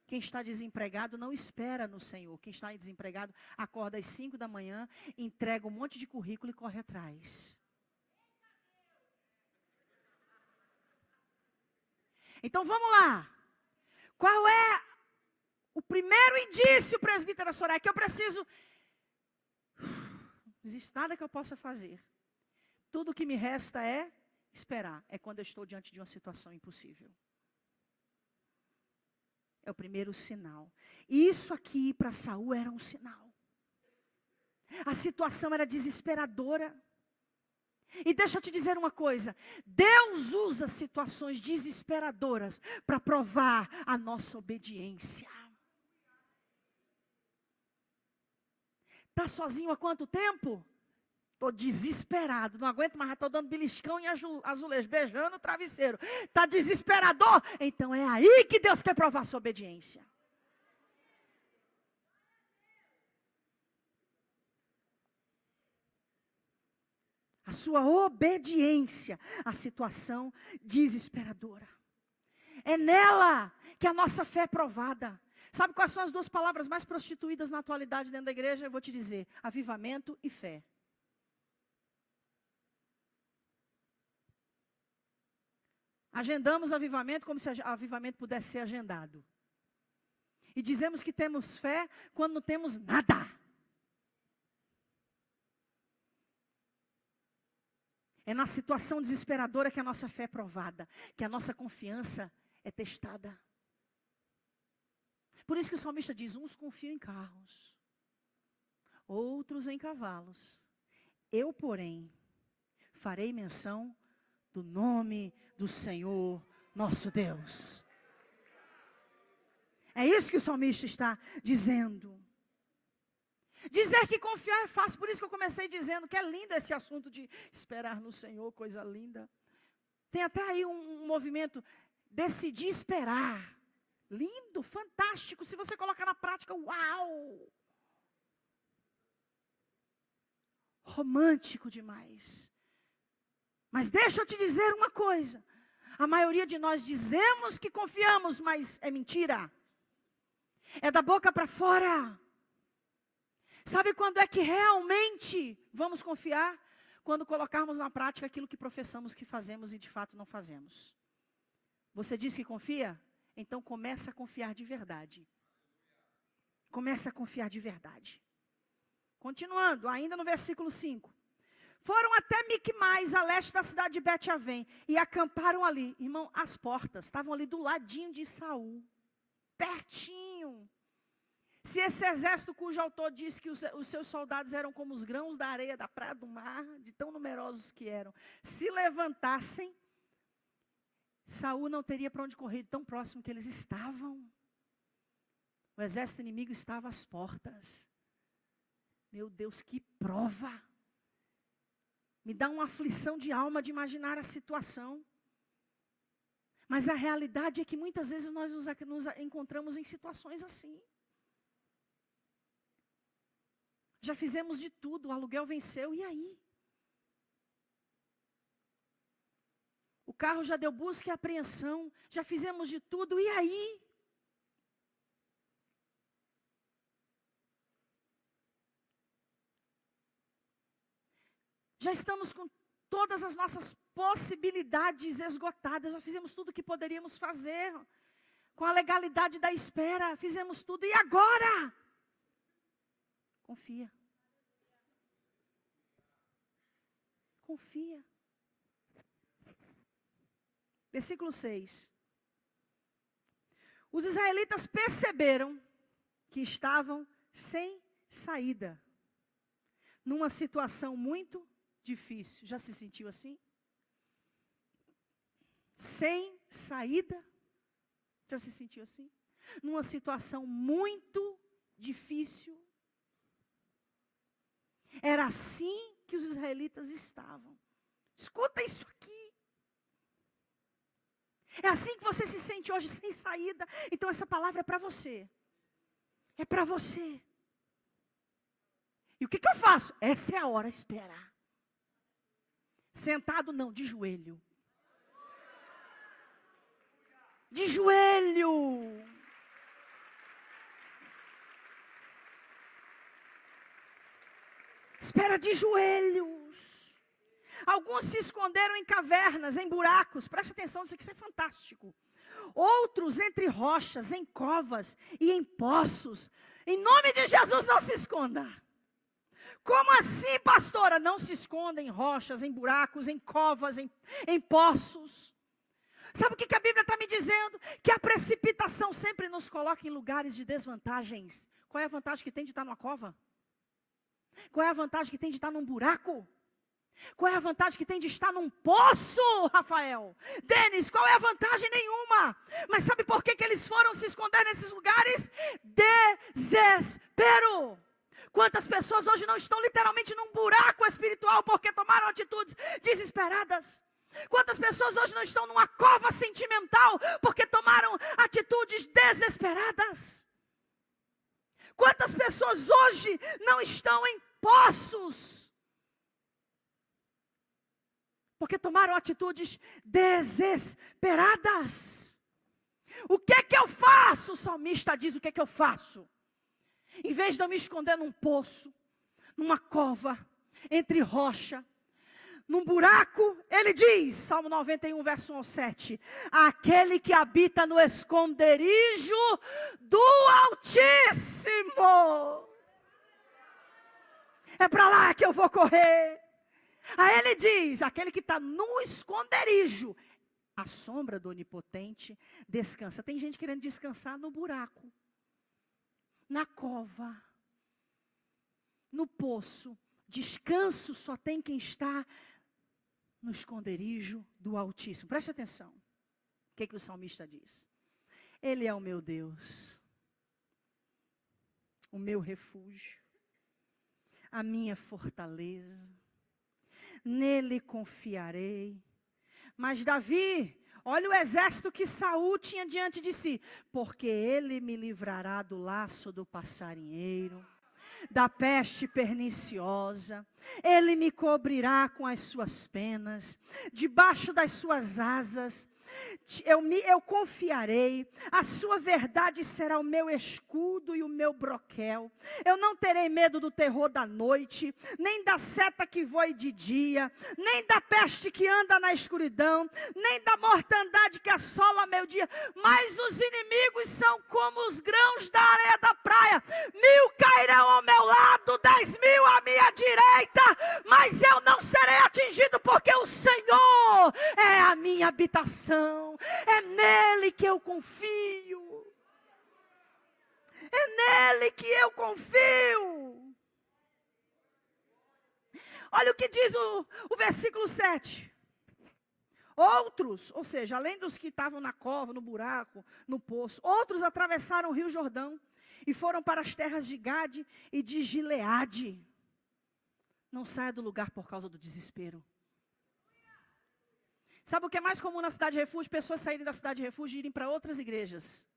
[SPEAKER 2] Quem está desempregado não espera no Senhor. Quem está desempregado acorda às 5 da manhã, entrega um monte de currículo e corre atrás. Então vamos lá. Qual é o primeiro indício, presbítera Soraya, que eu preciso? Não existe nada que eu possa fazer. Tudo que me resta é esperar. É quando eu estou diante de uma situação impossível. É o primeiro sinal. E isso aqui para Saul era um sinal. A situação era desesperadora. E deixa eu te dizer uma coisa. Deus usa situações desesperadoras para provar a nossa obediência. Está sozinho há quanto tempo? Estou desesperado, não aguento mais, estou dando beliscão em azulejo, beijando o travesseiro. Está desesperador? Então é aí que Deus quer provar a sua obediência. A sua obediência à situação desesperadora. É nela que a nossa fé é provada. Sabe quais são as duas palavras mais prostituídas na atualidade dentro da igreja? Eu vou te dizer: avivamento e fé. Agendamos avivamento como se avivamento pudesse ser agendado. E dizemos que temos fé quando não temos nada. É na situação desesperadora que a nossa fé é provada, que a nossa confiança é testada. Por isso que o salmista diz: uns confiam em carros, outros em cavalos. Eu, porém, farei menção do nome do Senhor nosso Deus. É isso que o salmista está dizendo. Dizer que confiar é fácil, por isso que eu comecei dizendo que é lindo esse assunto de esperar no Senhor, coisa linda. Tem até aí um movimento, decidir esperar. Lindo, fantástico, se você colocar na prática, uau! Romântico demais. Mas deixa eu te dizer uma coisa. A maioria de nós dizemos que confiamos, mas é mentira. É da boca para fora. Sabe quando é que realmente vamos confiar? Quando colocarmos na prática aquilo que professamos que fazemos e de fato não fazemos. Você diz que confia? Então começa a confiar de verdade. Começa a confiar de verdade. Continuando, ainda no versículo 5. Foram até Micmais, a leste da cidade de Bet-Avém, e acamparam ali. Irmão, as portas estavam ali do ladinho de Saul. Pertinho. Se esse exército cujo autor disse que os seus soldados eram como os grãos da areia da praia do mar, de tão numerosos que eram, se levantassem, Saul não teria para onde correr, tão próximo que eles estavam. O exército inimigo estava às portas. Meu Deus, que prova! Me dá uma aflição de alma de imaginar a situação. Mas a realidade é que muitas vezes nós nos encontramos em situações assim. Já fizemos de tudo, o aluguel venceu, e aí? O carro já deu busca e apreensão, já fizemos de tudo, e aí? Já estamos com todas as nossas possibilidades esgotadas. Já fizemos tudo o que poderíamos fazer. Com a legalidade da espera, fizemos tudo. E agora? Confia. Confia. Versículo 6. Os israelitas perceberam que estavam sem saída, numa situação muito difícil. Já se sentiu assim? Sem saída? Já se sentiu assim? Numa situação muito difícil. Era assim que os israelitas estavam. Escuta isso aqui. É assim que você se sente hoje, sem saída. Então essa palavra é para você. É para você. E o que eu faço? Essa é a hora de esperar. Sentado não, de joelho. De joelho. Espera de joelhos. Alguns se esconderam em cavernas, em buracos. Presta atenção, isso aqui é fantástico. Outros entre rochas, em covas e em poços. Em nome de Jesus, não se esconda. Como assim, pastora? Não se esconda em rochas, em buracos, em covas, em poços. Sabe o que a Bíblia está me dizendo? Que a precipitação sempre nos coloca em lugares de desvantagens. Qual é a vantagem que tem de estar numa cova? Qual é a vantagem que tem de estar num buraco? Qual é a vantagem que tem de estar num poço, Rafael? Denis, qual é a vantagem? Nenhuma. Mas sabe por que eles foram se esconder nesses lugares? Desespero. Quantas pessoas hoje não estão literalmente num buraco espiritual porque tomaram atitudes desesperadas? Quantas pessoas hoje não estão numa cova sentimental porque tomaram atitudes desesperadas? Quantas pessoas hoje não estão em poços porque tomaram atitudes desesperadas? O que é que eu faço? O salmista diz: o que é que eu faço? Em vez de eu me esconder num poço, numa cova, entre rocha, num buraco, ele diz, Salmo 91, verso 1 ao 7, aquele que habita no esconderijo do Altíssimo. É para lá que eu vou correr. Aí ele diz, aquele que está no esconderijo, a sombra do Onipotente, descansa. Tem gente querendo descansar no buraco, na cova, no poço. Descanso só tem quem está no esconderijo do Altíssimo. Preste atenção. O que o salmista diz? Ele é o meu Deus, o meu refúgio, a minha fortaleza. Nele confiarei. Mas Davi, olha o exército que Saul tinha diante de si. Porque ele me livrará do laço do passarinheiro, da peste perniciosa. Ele me cobrirá com as suas penas, debaixo das suas asas eu confiarei. A sua verdade será o meu escudo e o meu broquel. Eu não terei medo do terror da noite, nem da seta que voe de dia, nem da peste que anda na escuridão, nem da mortandade que assola meu dia. Mas os inimigos são como os grãos da areia da praia. 1000 cairão ao meu lado, 10.000 à minha direita, mas eu não serei atingido, porque o Senhor é a minha habitação. É nele que eu confio. É nele que eu confio. Olha o que diz o versículo 7. Outros, ou seja, além dos que estavam na cova, no buraco, no poço, outros atravessaram o rio Jordão e foram para as terras de Gade e de Gileade. Não saia do lugar por causa do desespero. Sabe o que é mais comum na cidade de refúgio? Pessoas saírem da cidade de refúgio e irem para outras igrejas.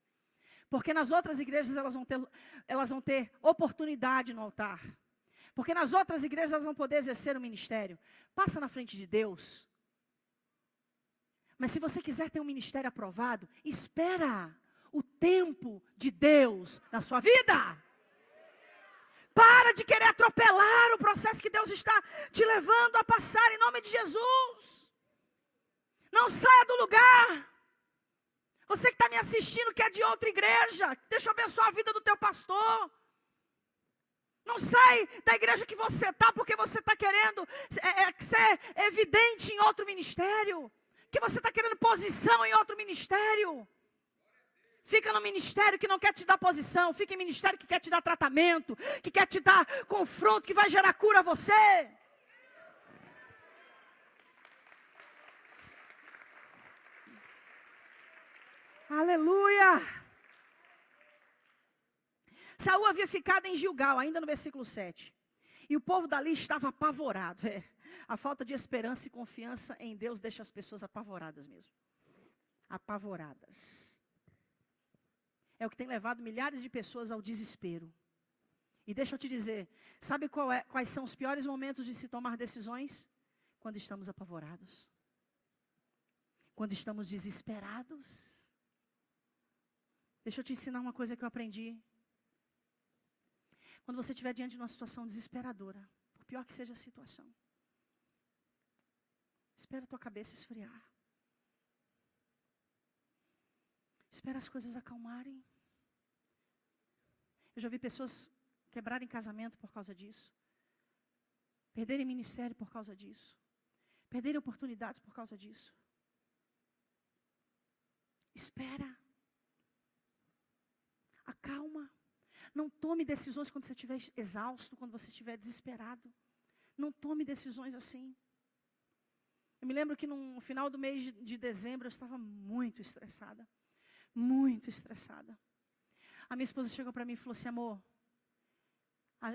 [SPEAKER 2] Porque nas outras igrejas elas vão ter oportunidade no altar. Porque nas outras igrejas elas vão poder exercer o ministério. Passa na frente de Deus. Mas se você quiser ter um ministério aprovado, espera o tempo de Deus na sua vida. Para de querer atropelar o processo que Deus está te levando a passar em nome de Jesus. Não saia do lugar. Você que está me assistindo, que é de outra igreja, deixa eu abençoar a vida do teu pastor. Não sai da igreja que você está, porque você está querendo ser evidente em outro ministério. Que você está querendo posição em outro ministério. Fica no ministério que não quer te dar posição. Fica em ministério que quer te dar tratamento. Que quer te dar confronto, que vai gerar cura a você. Aleluia! Saul havia ficado em Gilgal, ainda no versículo 7. E o povo dali estava apavorado. A falta de esperança e confiança em Deus deixa as pessoas apavoradas mesmo. Apavoradas. É o que tem levado milhares de pessoas ao desespero. E deixa eu te dizer, sabe quais são os piores momentos de se tomar decisões? Quando estamos apavorados. Quando estamos desesperados. Deixa eu te ensinar uma coisa que eu aprendi. Quando você estiver diante de uma situação desesperadora, por pior que seja a situação, espera a tua cabeça esfriar. Espera as coisas acalmarem. Eu já vi pessoas quebrarem casamento por causa disso. Perderem ministério por causa disso. Perderem oportunidades por causa disso. Espera. Acalma. Não tome decisões quando você estiver exausto, quando você estiver desesperado. Não tome decisões assim. Eu me lembro que no final do mês de dezembro eu estava muito estressada. Muito estressada. A minha esposa chegou para mim e falou assim: amor,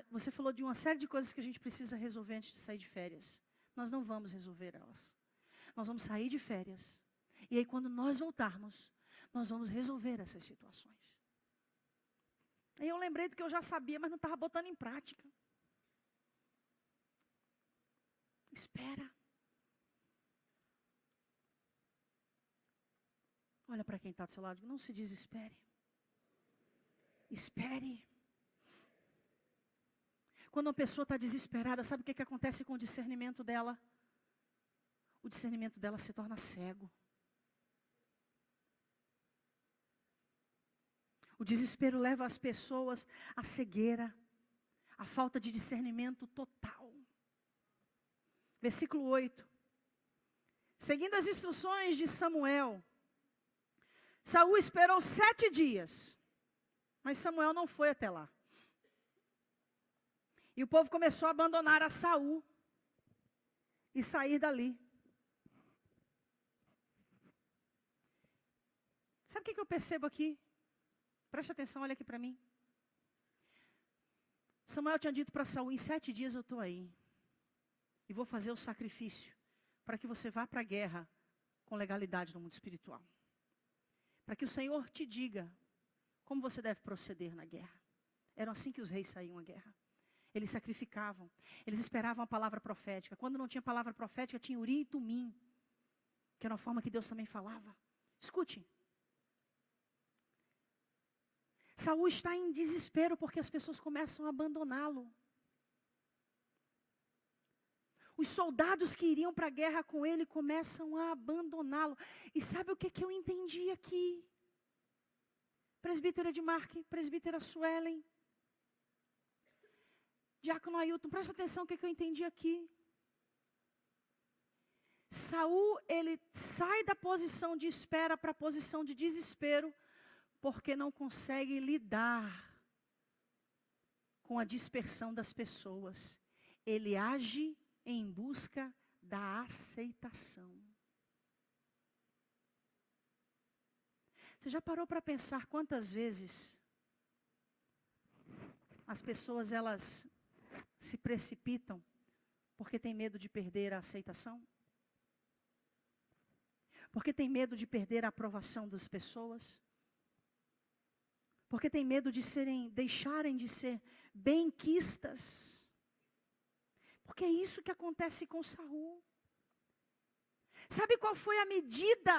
[SPEAKER 2] você falou de uma série de coisas que a gente precisa resolver antes de sair de férias. Nós não vamos resolver elas. Nós vamos sair de férias. E aí quando nós voltarmos, nós vamos resolver essas situações. Aí eu lembrei do que eu já sabia, mas não estava botando em prática. Espera. Olha para quem está do seu lado, não se desespere. Espere. Quando uma pessoa está desesperada, sabe o que acontece com o discernimento dela? O discernimento dela se torna cego. O desespero leva as pessoas à cegueira, à falta de discernimento total. Versículo 8. Seguindo as instruções de Samuel, Saul esperou 7 dias, mas Samuel não foi até lá. E o povo começou a abandonar a Saul e sair dali. Sabe o que eu percebo aqui? Preste atenção, olha aqui para mim. Samuel tinha dito para Saul: em 7 dias eu estou aí. E vou fazer o sacrifício para que você vá para a guerra com legalidade no mundo espiritual. Para que o Senhor te diga como você deve proceder na guerra. Eram assim que os reis saíam à guerra. Eles sacrificavam. Eles esperavam a palavra profética. Quando não tinha palavra profética, tinha Urim e Tumim, que era uma forma que Deus também falava. Escute. Saul está em desespero porque as pessoas começam a abandoná-lo. Os soldados que iriam para a guerra com ele começam a abandoná-lo. E sabe o que eu entendi aqui? Presbítera Edmarque, presbítera Suelen, diácono Ailton, presta atenção no que eu entendi aqui. Saul, ele sai da posição de espera para a posição de desespero, porque não consegue lidar com a dispersão das pessoas. Ele age em busca da aceitação. Você já parou para pensar quantas vezes as pessoas elas se precipitam porque tem medo de perder a aceitação? Porque tem medo de perder a aprovação das pessoas? Porque tem medo de deixarem de ser benquistas? Porque é isso que acontece com Saul. Sabe qual foi a medida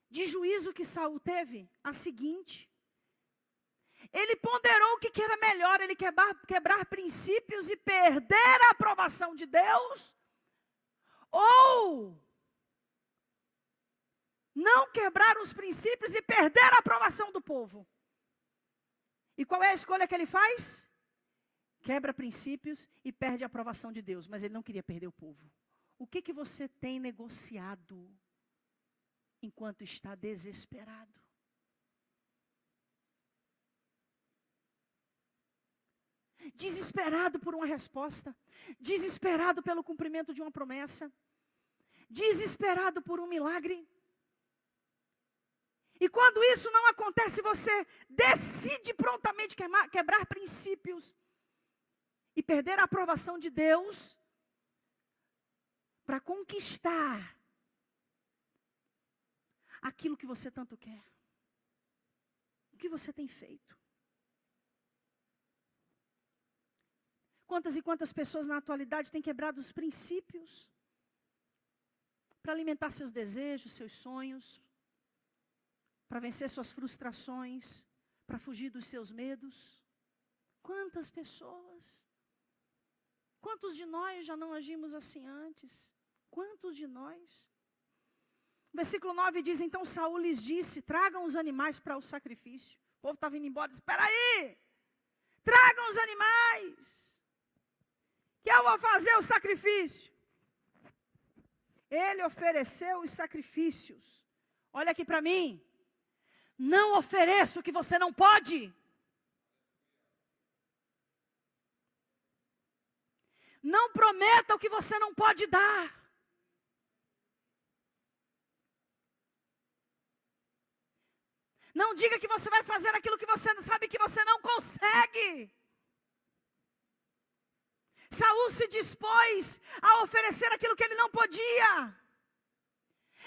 [SPEAKER 2] de juízo que Saul teve? A seguinte: Ele ponderou o que era melhor, ele quebrar princípios e perder a aprovação de Deus, ou não quebrar os princípios e perder a aprovação do povo. E qual é a escolha que ele faz? Quebra princípios e perde a aprovação de Deus, mas ele não queria perder o povo. O que você tem negociado enquanto está desesperado? Desesperado por uma resposta, desesperado pelo cumprimento de uma promessa, desesperado por um milagre. E quando isso não acontece, você decide prontamente quebrar princípios e perder a aprovação de Deus para conquistar aquilo que você tanto quer. O que você tem feito? Quantas e quantas pessoas na atualidade têm quebrado os princípios para alimentar seus desejos, seus sonhos, para vencer suas frustrações, para fugir dos seus medos? Quantas pessoas? Quantos de nós já não agimos assim antes? Quantos de nós? Versículo 9 diz, então Saul lhes disse, tragam os animais para o sacrifício. O povo estava indo embora, espera aí, tragam os animais, que eu vou fazer o sacrifício. Ele ofereceu os sacrifícios. Olha aqui para mim, não ofereça o que você não pode. Não prometa o que você não pode dar. Não diga que você vai fazer aquilo que você sabe que você não consegue. Saul se dispôs a oferecer aquilo que ele não podia.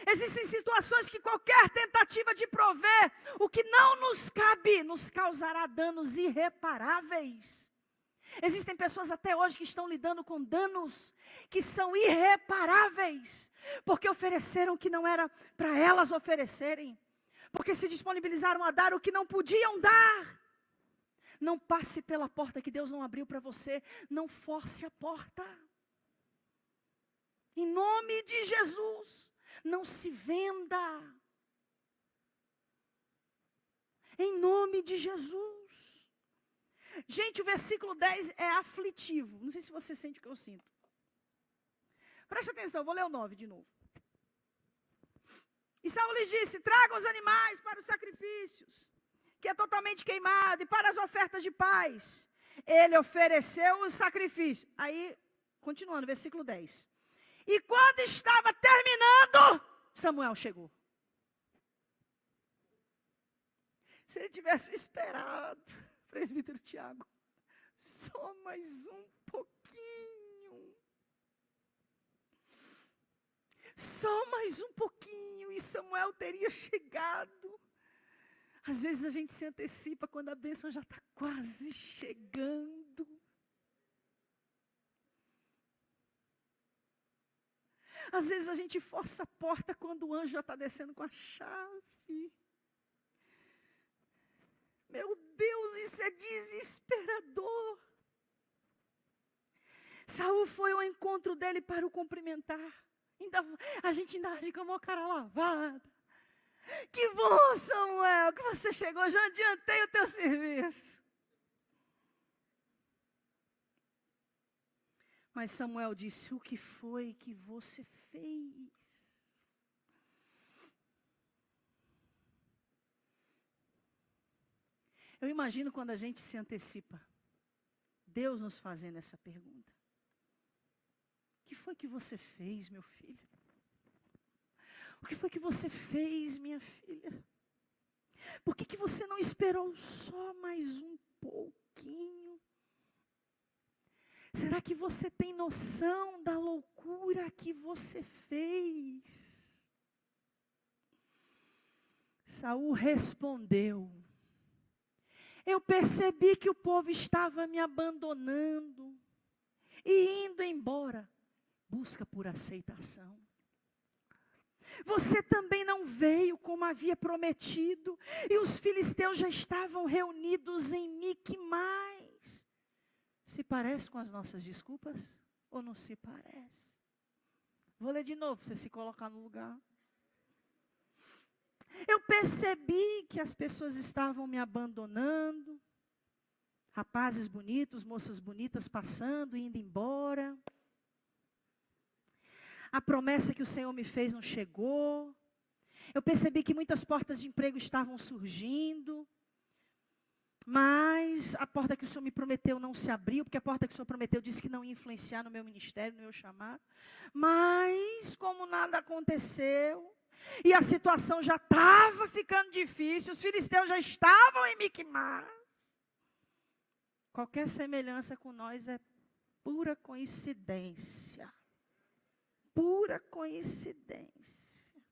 [SPEAKER 2] Existem situações que qualquer tentativa de prover o que não nos cabe, nos causará danos irreparáveis. Existem pessoas até hoje que estão lidando com danos que são irreparáveis, porque ofereceram o que não era para elas oferecerem, porque se disponibilizaram a dar o que não podiam dar. Não passe pela porta que Deus não abriu para você, não force a porta. Em nome de Jesus, não se venda. Em nome de Jesus. Gente, o versículo 10 é aflitivo. Não sei se você sente o que eu sinto. Presta atenção, vou ler o 9 de novo. E Saul lhes disse, tragam os animais para os sacrifícios, que é totalmente queimado, e para as ofertas de paz. Ele ofereceu o sacrifício. Aí, continuando, versículo 10. E quando estava terminando, Samuel chegou. Se ele tivesse esperado, presbítero Tiago, só mais um pouquinho. Só mais um pouquinho e Samuel teria chegado. Às vezes a gente se antecipa quando a bênção já está quase chegando. Às vezes a gente força a porta quando o anjo já está descendo com a chave. Meu Deus, isso é desesperador. Saul foi ao encontro dele para o cumprimentar. A gente ainda age como uma cara lavada. Que bom, Samuel, que você chegou, já adiantei o teu serviço. Mas Samuel disse, o que foi que você fez? Eu imagino quando a gente se antecipa, Deus nos fazendo essa pergunta. O que foi que você fez, meu filho? O que foi que você fez, minha filha? Por que você não esperou só mais um pouquinho? Será que você tem noção da loucura que você fez? Saul respondeu, eu percebi que o povo estava me abandonando e indo embora, busca por aceitação. Você também não veio como havia prometido, e os filisteus já estavam reunidos em Miquimais. Se parece com as nossas desculpas ou não se parece? Vou ler de novo para você se colocar no lugar. Eu percebi que as pessoas estavam me abandonando. Rapazes bonitos, moças bonitas passando, indo embora. A promessa que o Senhor me fez não chegou. Eu percebi que muitas portas de emprego estavam surgindo. Mas a porta que o Senhor me prometeu não se abriu, porque a porta que o Senhor prometeu disse que não ia influenciar no meu ministério, no meu chamado. Mas, como nada aconteceu, e a situação já estava ficando difícil, os filisteus já estavam em Miquimás, qualquer semelhança com nós é pura coincidência. Pura coincidência.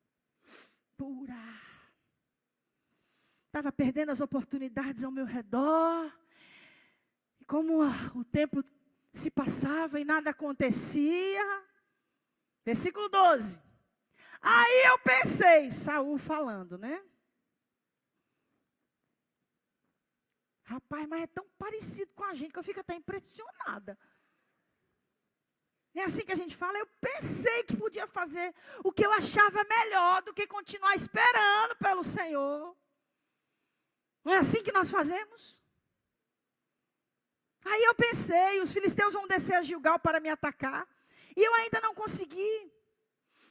[SPEAKER 2] Pura. Estava perdendo as oportunidades ao meu redor. E como o tempo se passava e nada acontecia. Versículo 12. Aí eu pensei, Saul falando, né? Rapaz, mas é tão parecido com a gente que eu fico até impressionada. É assim que a gente fala, eu pensei que podia fazer o que eu achava melhor do que continuar esperando pelo Senhor. Não é assim que nós fazemos? Aí eu pensei, os filisteus vão descer a Gilgal para me atacar. E eu ainda não consegui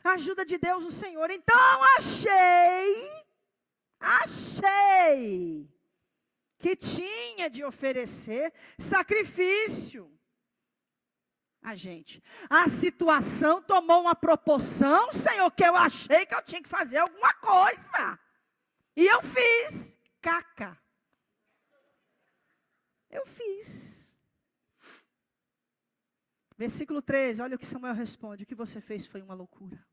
[SPEAKER 2] a ajuda de Deus, o Senhor. Então achei que tinha de oferecer sacrifício. A situação tomou uma proporção, Senhor, que eu achei que eu tinha que fazer alguma coisa. E eu fiz. Caca. Eu fiz. Versículo 13, olha o que Samuel responde. O que você fez foi uma loucura.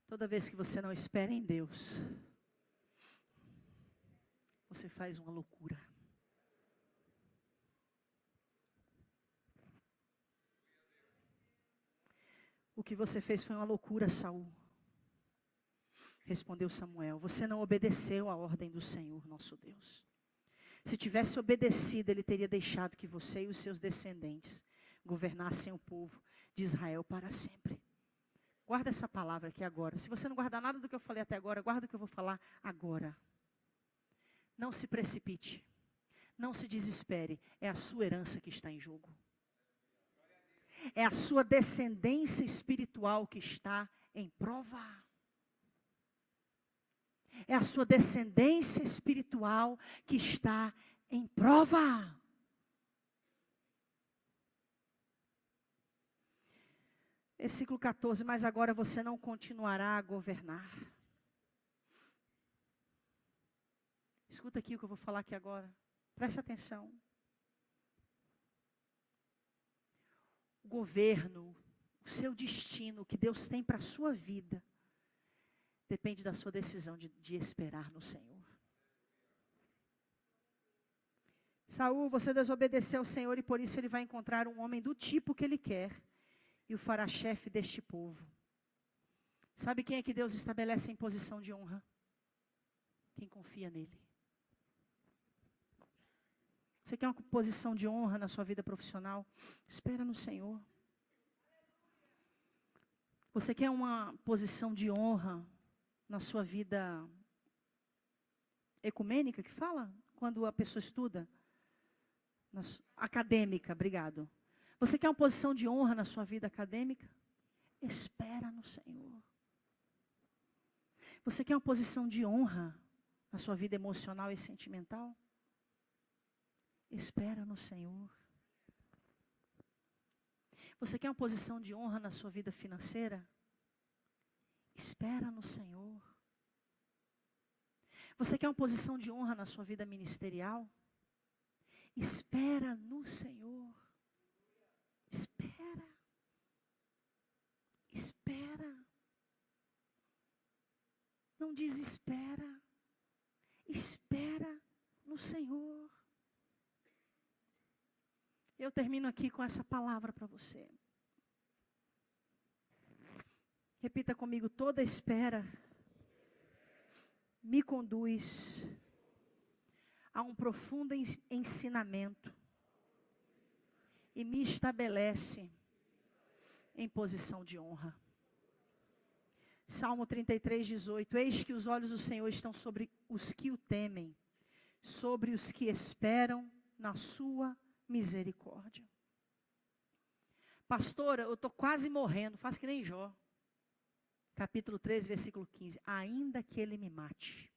[SPEAKER 2] Toda vez que você não espera em Deus, você faz uma loucura. O que você fez foi uma loucura, Saul. Respondeu Samuel, você não obedeceu à ordem do Senhor, nosso Deus. Se tivesse obedecido, ele teria deixado que você e os seus descendentes governassem o povo de Israel para sempre. Guarda essa palavra aqui agora. Se você não guardar nada do que eu falei até agora, guarda o que eu vou falar agora. Não se precipite. Não se desespere. É a sua herança que está em jogo. É a sua descendência espiritual que está em prova. É a sua descendência espiritual que está em prova. Versículo 14, mas agora você não continuará a governar. Escuta aqui o que eu vou falar aqui agora. Preste atenção. O governo, o seu destino, o que Deus tem para a sua vida, depende da sua decisão de esperar no Senhor. Saul, você desobedeceu ao Senhor e por isso ele vai encontrar um homem do tipo que ele quer e o fará chefe deste povo. Sabe quem é que Deus estabelece em posição de honra? Quem confia nele. Você quer uma posição de honra na sua vida profissional? Espera no Senhor. Você quer uma posição de honra na sua vida ecumênica, que fala? Quando a pessoa estuda? Acadêmica, obrigado. Você quer uma posição de honra na sua vida acadêmica? Espera no Senhor. Você quer uma posição de honra na sua vida emocional e sentimental? Espera no Senhor. Você quer uma posição de honra na sua vida financeira? Espera no Senhor. Você quer uma posição de honra na sua vida ministerial? Espera no Senhor. Espera. Espera. Não desespera. Espera no Senhor. Eu termino aqui com essa palavra para você. Repita comigo: toda espera me conduz a um profundo ensinamento e me estabelece em posição de honra. Salmo 33:18. Eis que os olhos do Senhor estão sobre os que o temem, sobre os que esperam na sua misericórdia. Pastora, eu estou quase morrendo, faz que nem Jó. Capítulo 3, versículo 15. Ainda que ele me mate.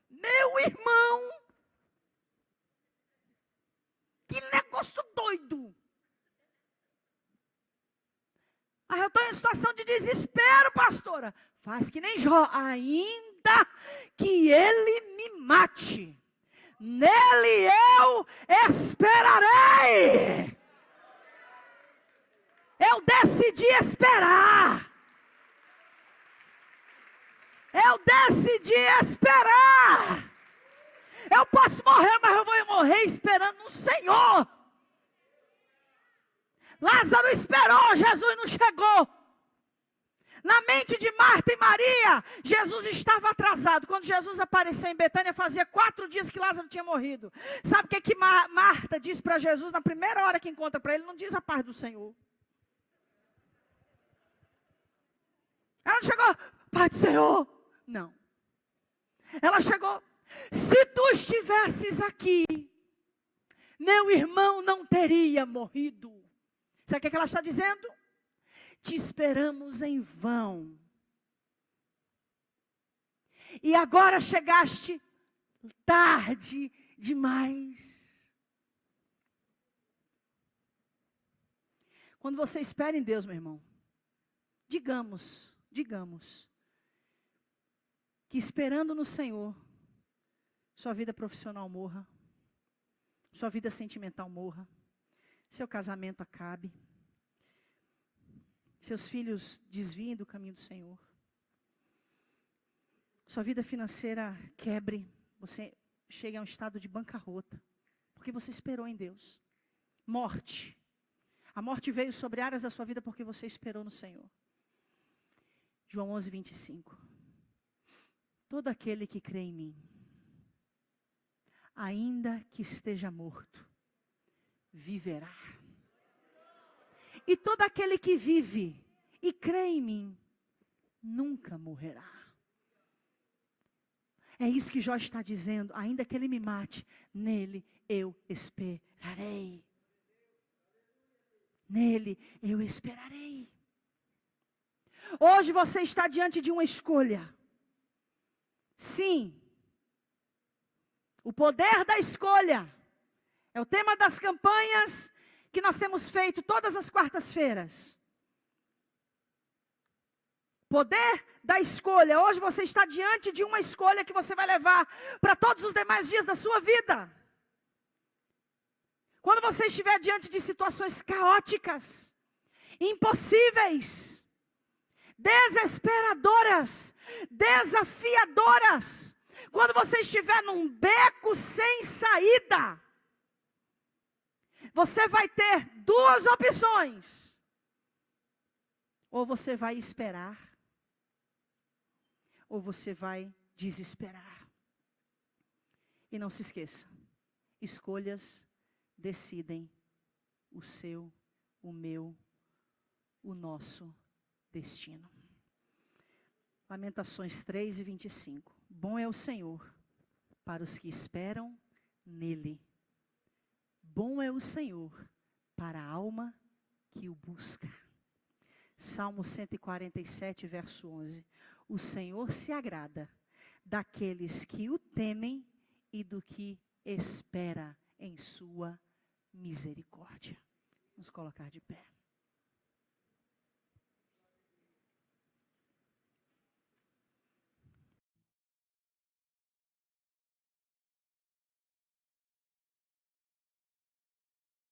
[SPEAKER 2] Meu irmão, que negócio doido. Mas eu estou em situação de desespero, pastora. Faz que nem Jó. Ainda que ele me mate, nele eu esperarei. Eu decidi esperar. Eu decidi esperar. Eu posso morrer, mas eu vou morrer esperando no Senhor. Lázaro esperou, Jesus não chegou. Na mente de Marta e Maria, Jesus estava atrasado. Quando Jesus apareceu em Betânia, fazia 4 dias que Lázaro tinha morrido. Sabe o que Marta disse para Jesus na primeira hora que encontra para ele? Não diz a paz do Senhor. Ela não chegou, paz do Senhor. Não. Ela chegou, se tu estivesses aqui, meu irmão não teria morrido. Sabe o que ela está dizendo? Te esperamos em vão. E agora chegaste tarde demais. Quando você espera em Deus, meu irmão, digamos, que esperando no Senhor, sua vida profissional morra, sua vida sentimental morra, seu casamento acabe, seus filhos desviem do caminho do Senhor, sua vida financeira quebre, você chegue a um estado de bancarrota, porque você esperou em Deus. Morte. A morte veio sobre áreas da sua vida porque você esperou no Senhor. João 11:25. Todo aquele que crê em mim, ainda que esteja morto, viverá. E todo aquele que vive e crê em mim, nunca morrerá. É isso que Jó está dizendo. Ainda que ele me mate, nele eu esperarei. Nele eu esperarei. Hoje você está diante de uma escolha. Sim. O poder da escolha é o tema das campanhas que nós temos feito todas as quartas-feiras. Poder da escolha. Hoje você está diante de uma escolha que você vai levar para todos os demais dias da sua vida. Quando você estiver diante de situações caóticas, impossíveis, desesperadoras, desafiadoras, quando você estiver num beco sem saída, você vai ter 2 opções. Ou você vai esperar, ou você vai desesperar. E não se esqueça, escolhas decidem o seu, o meu, o nosso destino. Lamentações 3:25. Bom é o Senhor para os que esperam nele. Bom é o Senhor para a alma que o busca. Salmo 147, verso 11. O Senhor se agrada daqueles que o temem e do que espera em sua misericórdia. Vamos colocar de pé.